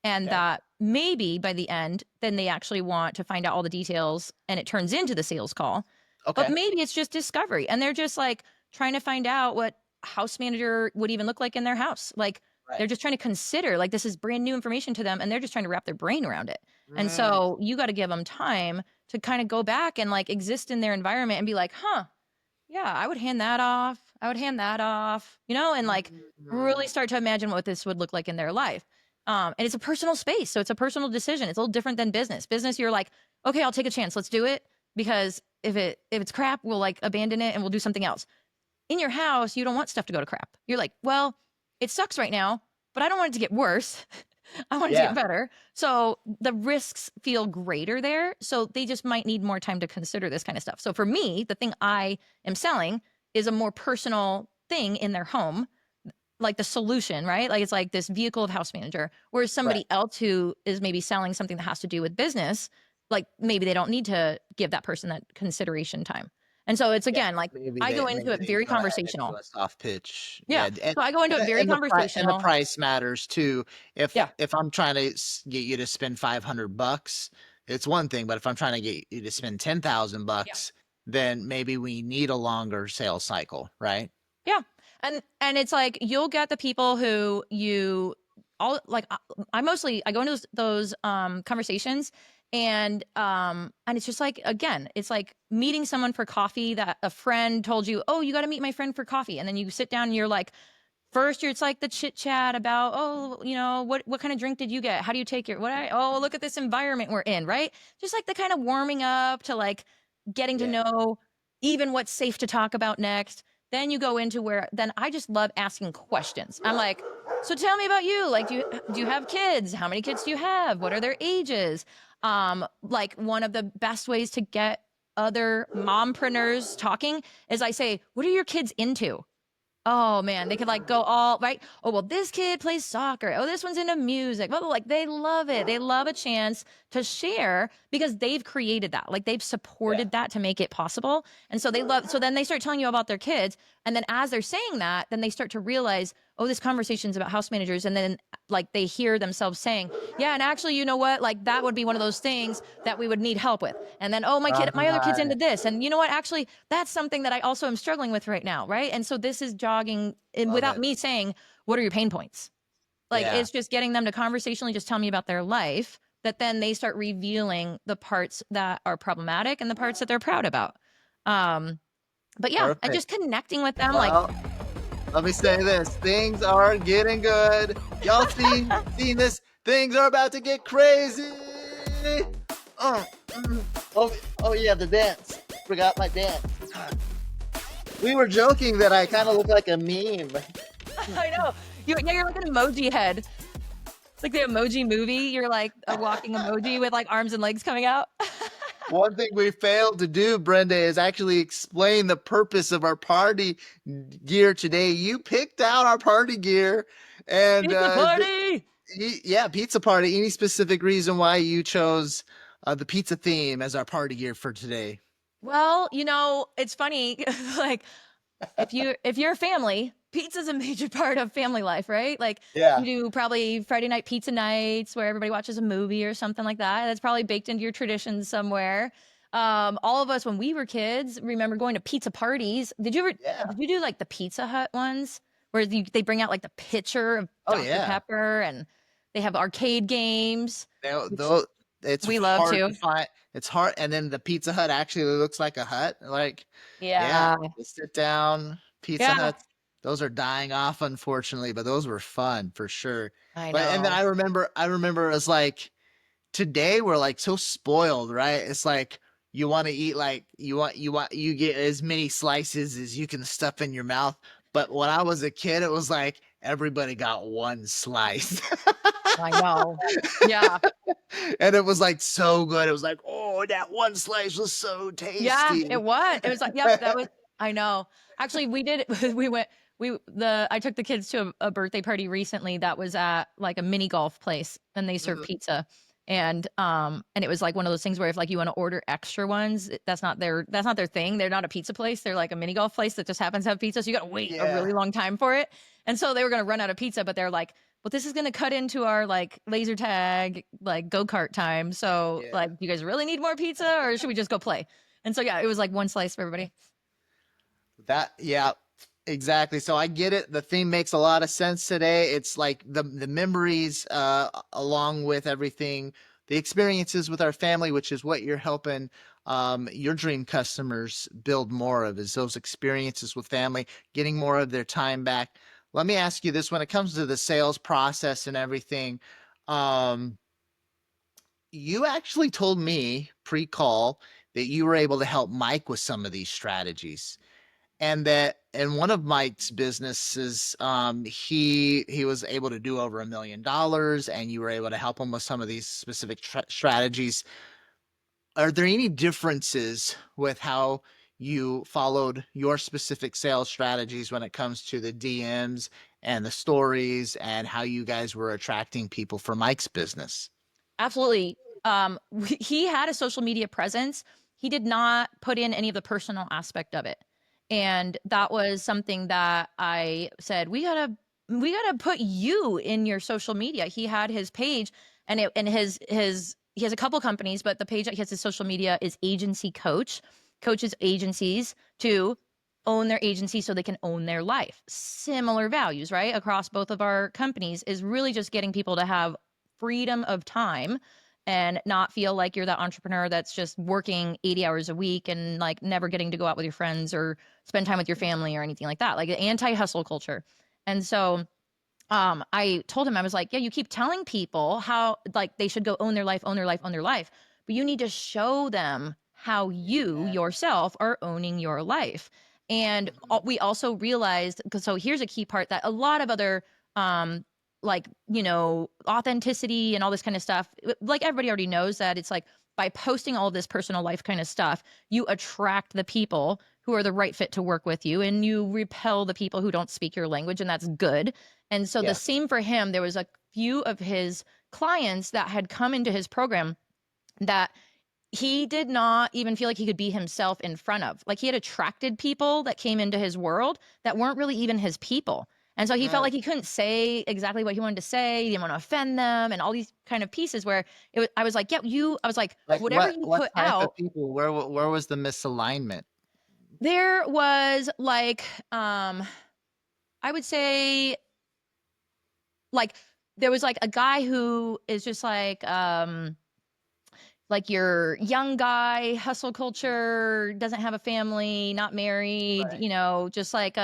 and that maybe by the end, then they actually want to find out all the details and it turns into the sales call. But maybe it's just discovery and they're just like trying to find out what house manager would even look like in their house. Like they're just trying to consider, like this is brand new information to them and they're just trying to wrap their brain around it. And so you got to give them time to kind of go back and like exist in their environment and be like, yeah, I would hand that off. I would hand that off, and like really start to imagine what this would look like in their life. And it's a personal space. So it's a personal decision. It's a little different than business. Business, you're like, okay, I'll take a chance. Let's do it. Because if it's crap, we'll like abandon it and we'll do something else. In your house, you don't want stuff to go to crap. You're like, well, it sucks right now, but I don't want it to get worse. I want it to get better. So the risks feel greater there. So they just might need more time to consider this kind of stuff. So for me, the thing I am selling is a more personal thing in their home, like the solution, right? Like it's like this vehicle of house manager, whereas somebody else who is maybe selling something that has to do with business, like maybe they don't need to give that person that consideration time. And so it's again, like I go into it very conversational. A soft pitch. Yeah. So I go into it very conversational. And the price matters too. If I'm trying to get you to spend $500, it's one thing, but if I'm trying to get you to spend $10,000, then maybe we need a longer sales cycle, right? Yeah. And it's like you'll get the people who I go into those conversations and it's just like, again, it's like meeting someone for coffee that a friend told you, oh, you got to meet my friend for coffee. And then you sit down and you're like, first it's like the chit chat about, oh, what kind of drink did you get? How do you take look at this environment we're in, right? Just like the kind of warming up to like getting to know even what's safe to talk about next. Then you go into then I just love asking questions. I'm like, so tell me about you. Like, do you have kids? How many kids do you have? What are their ages? Like one of the best ways to get other mompreneurs talking is I say, what are your kids into? Oh man, they could like go all right. Oh, well, this kid plays soccer. Oh, this one's into music. Well, like they love it. They love a chance to share because they've created that. Like they've Yeah. supported that to make it possible. And so they love, so then they start telling you about their kids. And then as they're saying that, then they start to realize, oh, this conversation's about house managers. And then like they hear themselves saying, yeah, and actually, you know what? Like that would be one of those things that we would need help with. And then, oh, my other kid's Right. into this. And you know what? Actually, that's something that I also am struggling with right now. Right. And so this is jogging and Love without it. me saying, what are your pain points? Like Yeah. it's just getting them to conversationally just tell me about their life that then they start revealing the parts that are problematic and the parts that they're proud about. Um, but yeah, and Perfect. just connecting with them like, Well, let me say this. Things are getting good. Y'all seen this? Things are about to get crazy. Uh, mm. Oh yeah, the dance. Forgot my dance. We were joking that I kind of look like a meme. I know. You're like an emoji head. Like the emoji movie, you're like a walking emoji with like arms and legs coming out. One thing we failed to do, Brenda, is actually explain the purpose of our party gear today. You picked out our party gear, and Pizza party. yeah, pizza party. Any specific reason why you chose the pizza theme as our party gear for today? Well, it's funny. Like if you're a family, pizza's a major part of family life, right? Like you Yeah. do probably Friday night pizza nights where everybody watches a movie or something like that. That's probably baked into your traditions somewhere. All of us when we were kids remember going to pizza parties. Yeah. Did you do like the Pizza Hut ones where they bring out like the pitcher of Oh Dr. yeah. Pepper and they have arcade games, which Though it's we love hard to to. find. It's hard, and then the Pizza Hut actually looks like a hut. Like, yeah, Yeah. the sit down Pizza Yeah. Huts. Those are dying off, unfortunately, but those were fun for sure. I But and then know. I remember it was like today we're like so spoiled, right? It's like you want to eat like you get as many slices as you can stuff in your mouth. But when I was a kid, it was like everybody got one slice. I know. Yeah. And it was like so good. It was like, oh, that one slice was so Yeah, tasty. it was. It was like, yep, that was I know. Actually, we did we went I took the kids to a birthday party recently that was at like a mini golf place and they serve Mhm. pizza. And it was like one of those things where if like you want to order extra ones, that's not their thing. They're not a pizza place. They're like a mini golf place that just happens to have pizza. So you got to wait a Yeah. really long time for it. And so they were going to run out of pizza, but they're like, well, this is going to cut into our like laser tag, like go-kart time. So Yeah. like, do you guys really need more pizza or should we just go play? And so, yeah, it was like one slice for everybody. Yeah, exactly. So I get it. The theme makes a lot of sense today. It's like the memories along with everything, the experiences with our family, which is what you're helping your dream customers build more of, is those experiences with family, getting more of their time back. Let me ask you this: when it comes to the sales process and everything, um, you actually told me pre-call that you were able to help Mike with some of these strategies, and that in one of Mike's businesses, he was able to do over $1 million, and you were able to help him with some of these specific strategies. Are there any differences with how you followed your specific sales strategies when it comes to the DMs and the stories and how you guys were attracting people for Mike's business? Absolutely. He had a social media presence. He did not put in any of the personal aspect of it. And that was something that I said, we gotta put you in your social media. He had his page and his he has a couple companies, but the page that he has his social media is agency coach, coaches agencies to own their agency so they can own their life. Similar values, right? Across both of our companies is really just getting people to have freedom of time and not feel like you're that entrepreneur that's just working 80 hours a week and like never getting to go out with your friends or spend time with your family or anything like that, like anti-hustle culture. And so I told him, I was like, yeah, you keep telling people how like they should go own their life, own their life, own their life, but you need to show them how you Yeah. yourself are owning your life. And Mhm. we also realized, because so here's a key part that a lot of other um like authenticity and all this kind of stuff, like everybody already knows that it's like by posting all this personal life kind of stuff, you attract the people who are the right fit to work with you, and you repel the people who don't speak your language, and that's good. And so the Yeah. same for him. There was a few of his clients that had come into his program that he did not even feel like he could be himself in front of. Like, he had attracted people that came into his world that weren't really even his people. And so he felt Mm. like he couldn't say exactly what he wanted to say. He didn't want to offend them and all these kind of pieces where I was like, yeah, I was like, Like whatever you what put type of out, people? Where was the misalignment? there was like, I would say, like, there was like a guy who is just like your young guy, hustle culture, doesn't have a family, not married, Right. just like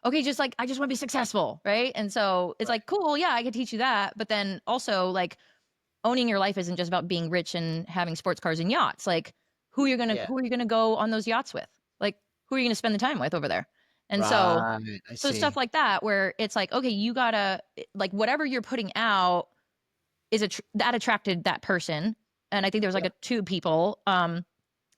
okay, just like, I just want to be successful, right? And so it's Right. like, cool, yeah, I could teach you that, but then also, like, owning your life isn't just about being rich and having sports cars and yachts. Like, Yeah. who are you gonna go on those yachts with? Like, who are you gonna spend the time with over there? And so Right. I stuff see. like that, where it's like, okay, you gotta, like, whatever you're putting out is that attracted that person. And I think there was like Yeah. two people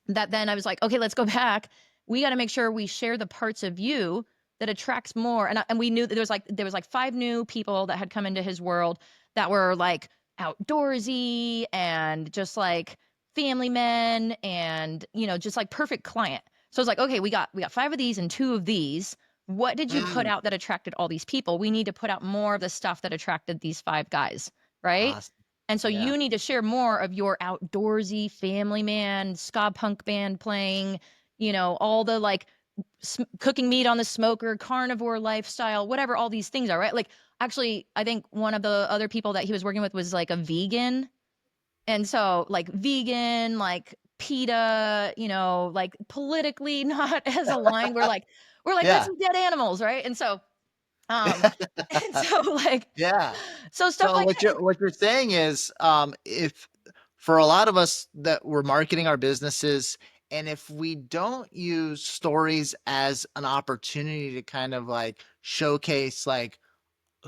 that then I was like, okay, let's go back. We got to make sure we share the parts of you that attracts more. And we knew that there was like 5 new people that had come into his world that were like outdoorsy and just like family men and, just like perfect client. So it's like, okay, we got 5 of these and 2 of these. What did you put Mm. out that attracted all these people? We need to put out more of the stuff that attracted these 5 guys, right? Awesome. And so Yeah. you need to share more of your outdoorsy family man, ska punk band playing, all the like cooking meat on the smoker, carnivore lifestyle, whatever all these things are, right? Like, actually, I think one of the other people that he was working with was like a vegan. And so, like, vegan, like PETA, like politically not as aligned. We're like, let's Yeah. eat dead animals, right? And so, um, and so like, Yeah. so stuff So like that. what you're saying is, if for a lot of us that we're marketing our businesses, and if we don't use stories as an opportunity to kind of like showcase like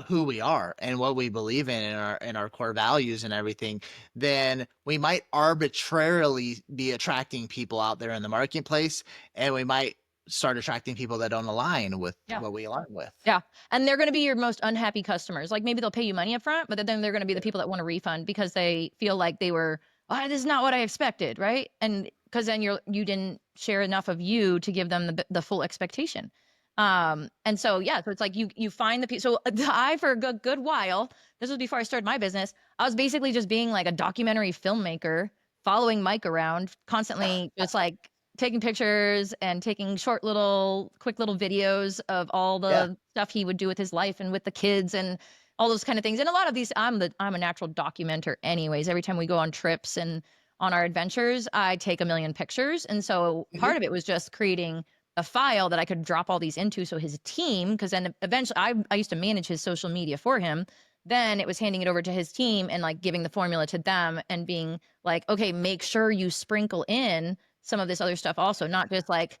who we are and what we believe in and our core values and everything, then we might arbitrarily be attracting people out there in the marketplace, and we might start attracting people that don't align with Yeah. what we align with. Yeah. And they're going to be your most unhappy customers. Like, maybe they'll pay you money up front, but then they're going to be the Yeah. people that want a refund because they feel like they were, oh, this is not what I expected, right? And because then you didn't share enough of you to give them the full expectation. And so, yeah, so it's like you find the people. So I, for a good while, this was before I started my business, I was basically just being like a documentary filmmaker, following Mike around, constantly just like taking pictures and taking quick little videos of all Yeah. the stuff he would do with his life and with the kids and all those kind of things. And a lot of these, I'm a natural documenter anyways. Every time we go on trips and on our adventures, I take a million pictures. And so Mhm. part of it was just creating a file that I could drop all these into. So his team, because then eventually I used to manage his social media for him. Then it was handing it over to his team and like giving the formula to them and being like, okay, make sure you sprinkle in some of this other stuff also, not just like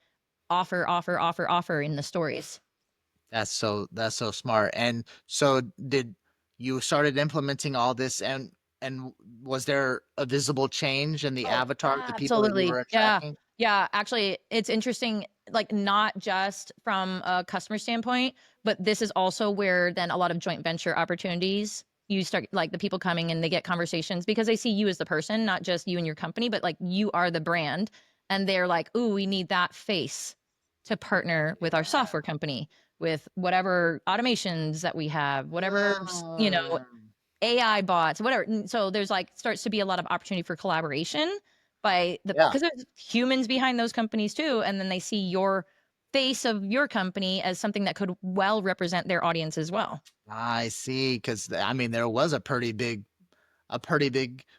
offer in the stories. That's so smart. And so did you started implementing all this, and was there a visible change in the Oh, avatar, the people that you absolutely. were Yeah. attracting? Yeah. Actually, it's interesting, like, not just from a customer standpoint, but this is also where then a lot of joint venture opportunities, you start, like, the people coming and they get conversations because they see you as the person, not just you and your company, but like you are the brand. And they're like, ooh, we need that face to partner with our Yeah. software company, with whatever automations that we have, whatever, Mm. AI bots, whatever. So there's like starts to be a lot of opportunity for collaboration Yeah. because there's humans behind those companies too, and then they see your face of your company as something that could well represent their audience as well. I see. Because I mean, there was a pretty big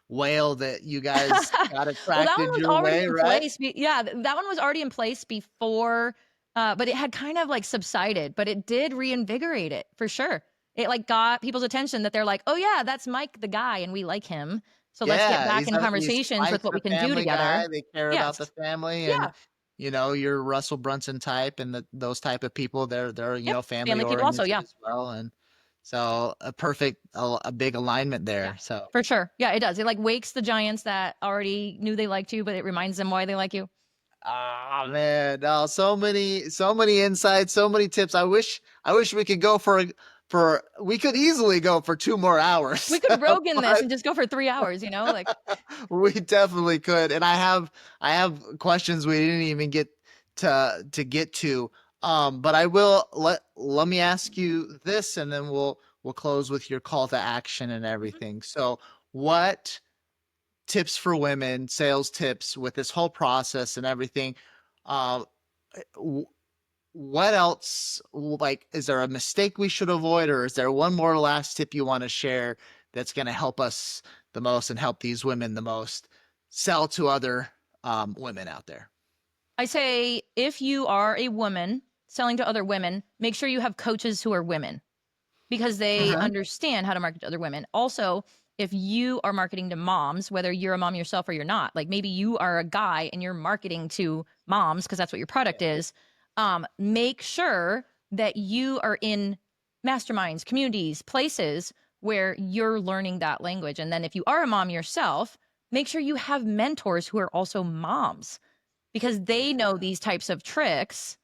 whale that you guys got Well, that one attracted was your already way, in right? place. Yeah, that one was already in place before, but it had kind of like subsided, but it did reinvigorate it for sure. It like got people's attention that they're like, oh yeah, that's Mike the guy, and we like him. So let's get Yeah, back in he's conversations with Mike's what the we can do family together. guy. They care about Yes. the family, and Yeah. you're Russell Brunson type, and those type of people. They're Yep. family Family people also. oriented Yeah. as well, and so a big alignment Yeah. there. So For sure. Yeah, it does. It like wakes the giants that already knew they liked you, but it reminds them why they like you. Ah, man, no, so many insights, so many tips. I wish we could go we could easily go for 2 more hours. We could Rogan this But and just go for 3 hours, you know, like, we definitely could. And I have questions we didn't even get to get to. But I will let me ask you this, and then we'll close with your call to action and mhm. everything. So, what tips for women, sales tips with this whole process and everything? Uh, w- what else? Like, is there a mistake we should avoid, or is there one more last tip you want to share that's going to help us the most and help these women the most sell to other women out there? I say if you are a woman selling to other women, make sure you have coaches who are women because they Mhm. understand how to market to other women. Also, if you are marketing to moms, whether you're a mom yourself or you're not, like maybe you are a guy and you're marketing to moms because that's what your product is, make sure that you are in masterminds, communities, places where you're learning that language. And then if you are a mom yourself, make sure you have mentors who are also moms because they know these types of tricks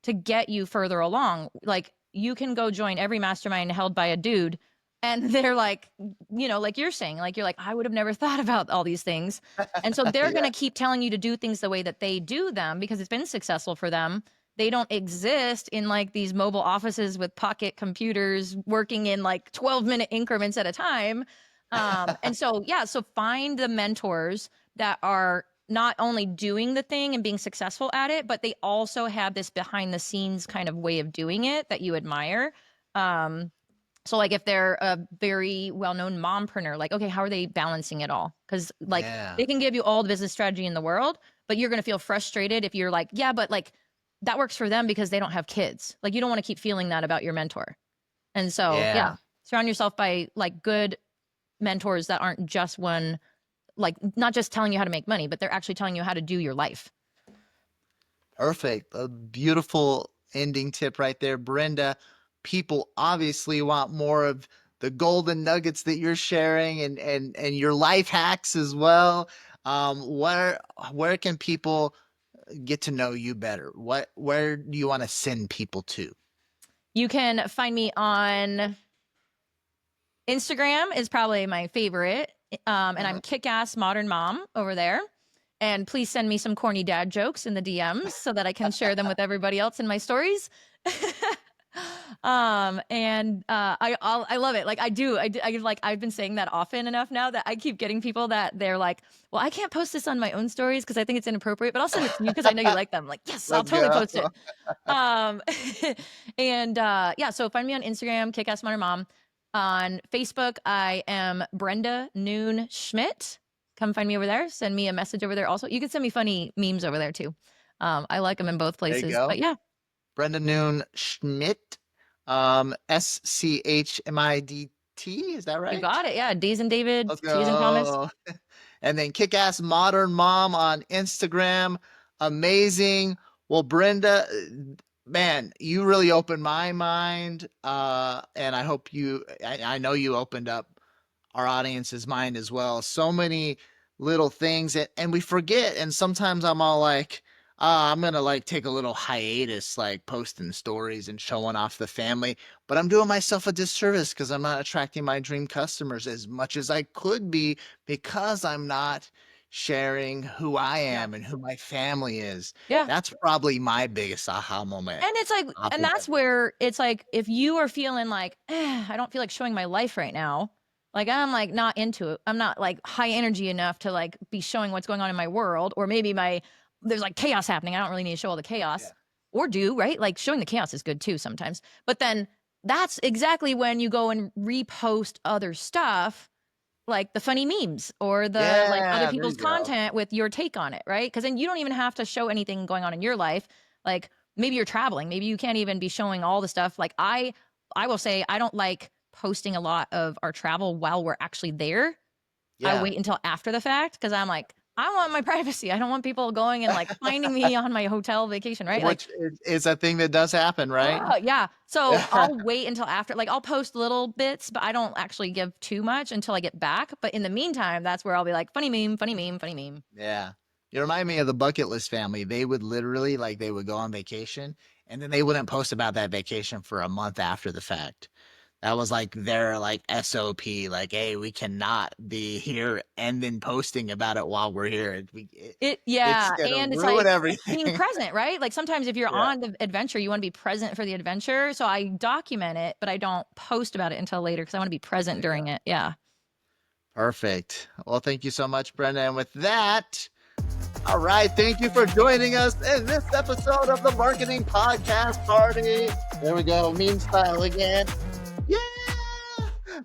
to get you further along. Like you can go join every mastermind held by a dude and they're like, you know, like you're saying, like you're like, I would have never thought about all these things. And so they're going Yeah. to keep telling you to do things the way that they do them because it's been successful for them. They don't exist in like these mobile offices with pocket computers working in like 12-minute increments at a time. And so, yeah, so find the mentors that are not only doing the thing and being successful at it, but they also have this behind the scenes kind of way of doing it that you admire. Um, so like if they're a very well-known mompreneur, like, okay, how are they balancing it all? Because like Yeah. they can give you all the business strategy in the world, but you're gonna feel frustrated if you're like, yeah, but like that works for them because they don't have kids. Like you don't want to keep feeling that about your mentor. And so yeah, Yeah. surround yourself by like good mentors that aren't just one like not just telling you how to make money, but they're actually telling you how to do your life. Perfect. A beautiful ending tip right there, Brenda. People obviously want more of the golden nuggets that you're sharing and your life hacks as well. Where can people get to know you better? Where do you want to send people to? You can find me on Instagram is probably my favorite. And I'm Mhm. Kickass Modern Mom over there. And please send me some corny dad jokes in the DMs so that I can share them with everybody else in my stories. I love it. Like I like I've been saying that often enough now that I keep getting people that they're like, well, I can't post this on my own stories because I think it's inappropriate, but I'll send it to you because I know you like them. I'm like, yes, I'll Let's totally go. post it. Um, yeah, so find me on Instagram, Kickass Modern Mom. On Facebook, I am Brenda Noon Schmidt. Come find me over there. Send me a message over there. Also, you can send me funny memes over there too. I like them in both There you places. go. But yeah, Brenda Noon Schmidt. Schmidt. Is that you right? got it. Yeah, D's and David, Let's T's and Thomas. go. And then Kickass Modern Mom on Instagram. Amazing. Well, Brenda, man, you really opened my mind. And I hope I know you opened up our audience's mind as well. So many little things and we forget. And sometimes I'm all like, I'm gonna like take a little hiatus, like posting stories and showing off the family. But I'm doing myself a disservice because I'm not attracting my dream customers as much as I could be because I'm not sharing who I Yeah. am and who my family is. Yeah. That's probably my biggest aha moment. And it's like, and that's where it's like, if you are feeling like, I don't feel like showing my life right now, like I'm like not into it. I'm not like high energy enough to like be showing what's going on in my world, or maybe there's like chaos happening. I don't really need to show all the chaos or do, right? Like showing the chaos is good too sometimes. But then that's exactly when you go and repost other stuff like the funny memes or the like other Yeah, there people's you go. content with your take on it, right? Because then you don't even have to show anything going on in your life. Like maybe you're traveling, maybe you can't even be showing all the stuff. Like I will say I don't like posting a lot of our travel while we're actually there. I Yeah. wait until after the fact because I'm like, I want my privacy. I don't want people going and like finding me on my hotel vacation, right? Like Which is a thing that does happen, right? yeah. So I'll wait until after, like I'll post little bits, but I don't actually give too much until I get back. But in the meantime, that's where I'll be like, funny meme, funny meme, funny meme. Yeah. You remind me of the bucket list family. They would literally they would go on vacation and then they wouldn't post about that vacation for a month after the fact. That was their SOP. Hey, we cannot be here and then posting about it while we're here. It's gonna and it's ruin being everything. present, right? Like sometimes if you're Yeah. on the adventure, you want to be present for the adventure. So I document it, but I don't post about it until later because I want to be present during it. Yeah. Perfect. Well, thank you so much, Brenda. And with that, all right, thank you for joining us in this episode of the Marketing Podcast Party. There we go, meme style again. Yeah!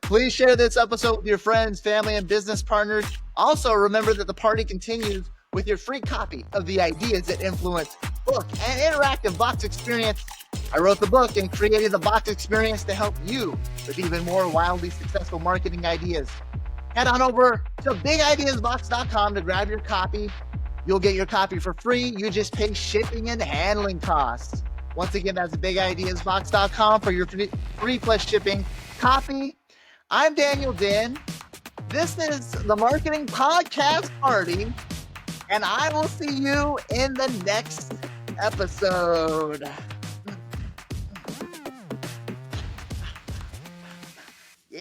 Please share this episode with your friends, family, and business partners. Also, remember that the party continues with your free copy of the Ideas That Influence book and interactive box experience. I wrote the book and created the box experience to help you with even more wildly successful marketing ideas. Head on over to bigideasbox.com to grab your copy. You'll get your copy for free. You just pay shipping and handling costs. Once again, that's bigideasbox.com for your free plus shipping copy. I'm Daniel Din. This is the Marketing Podcast Party, and I will see you in the next episode.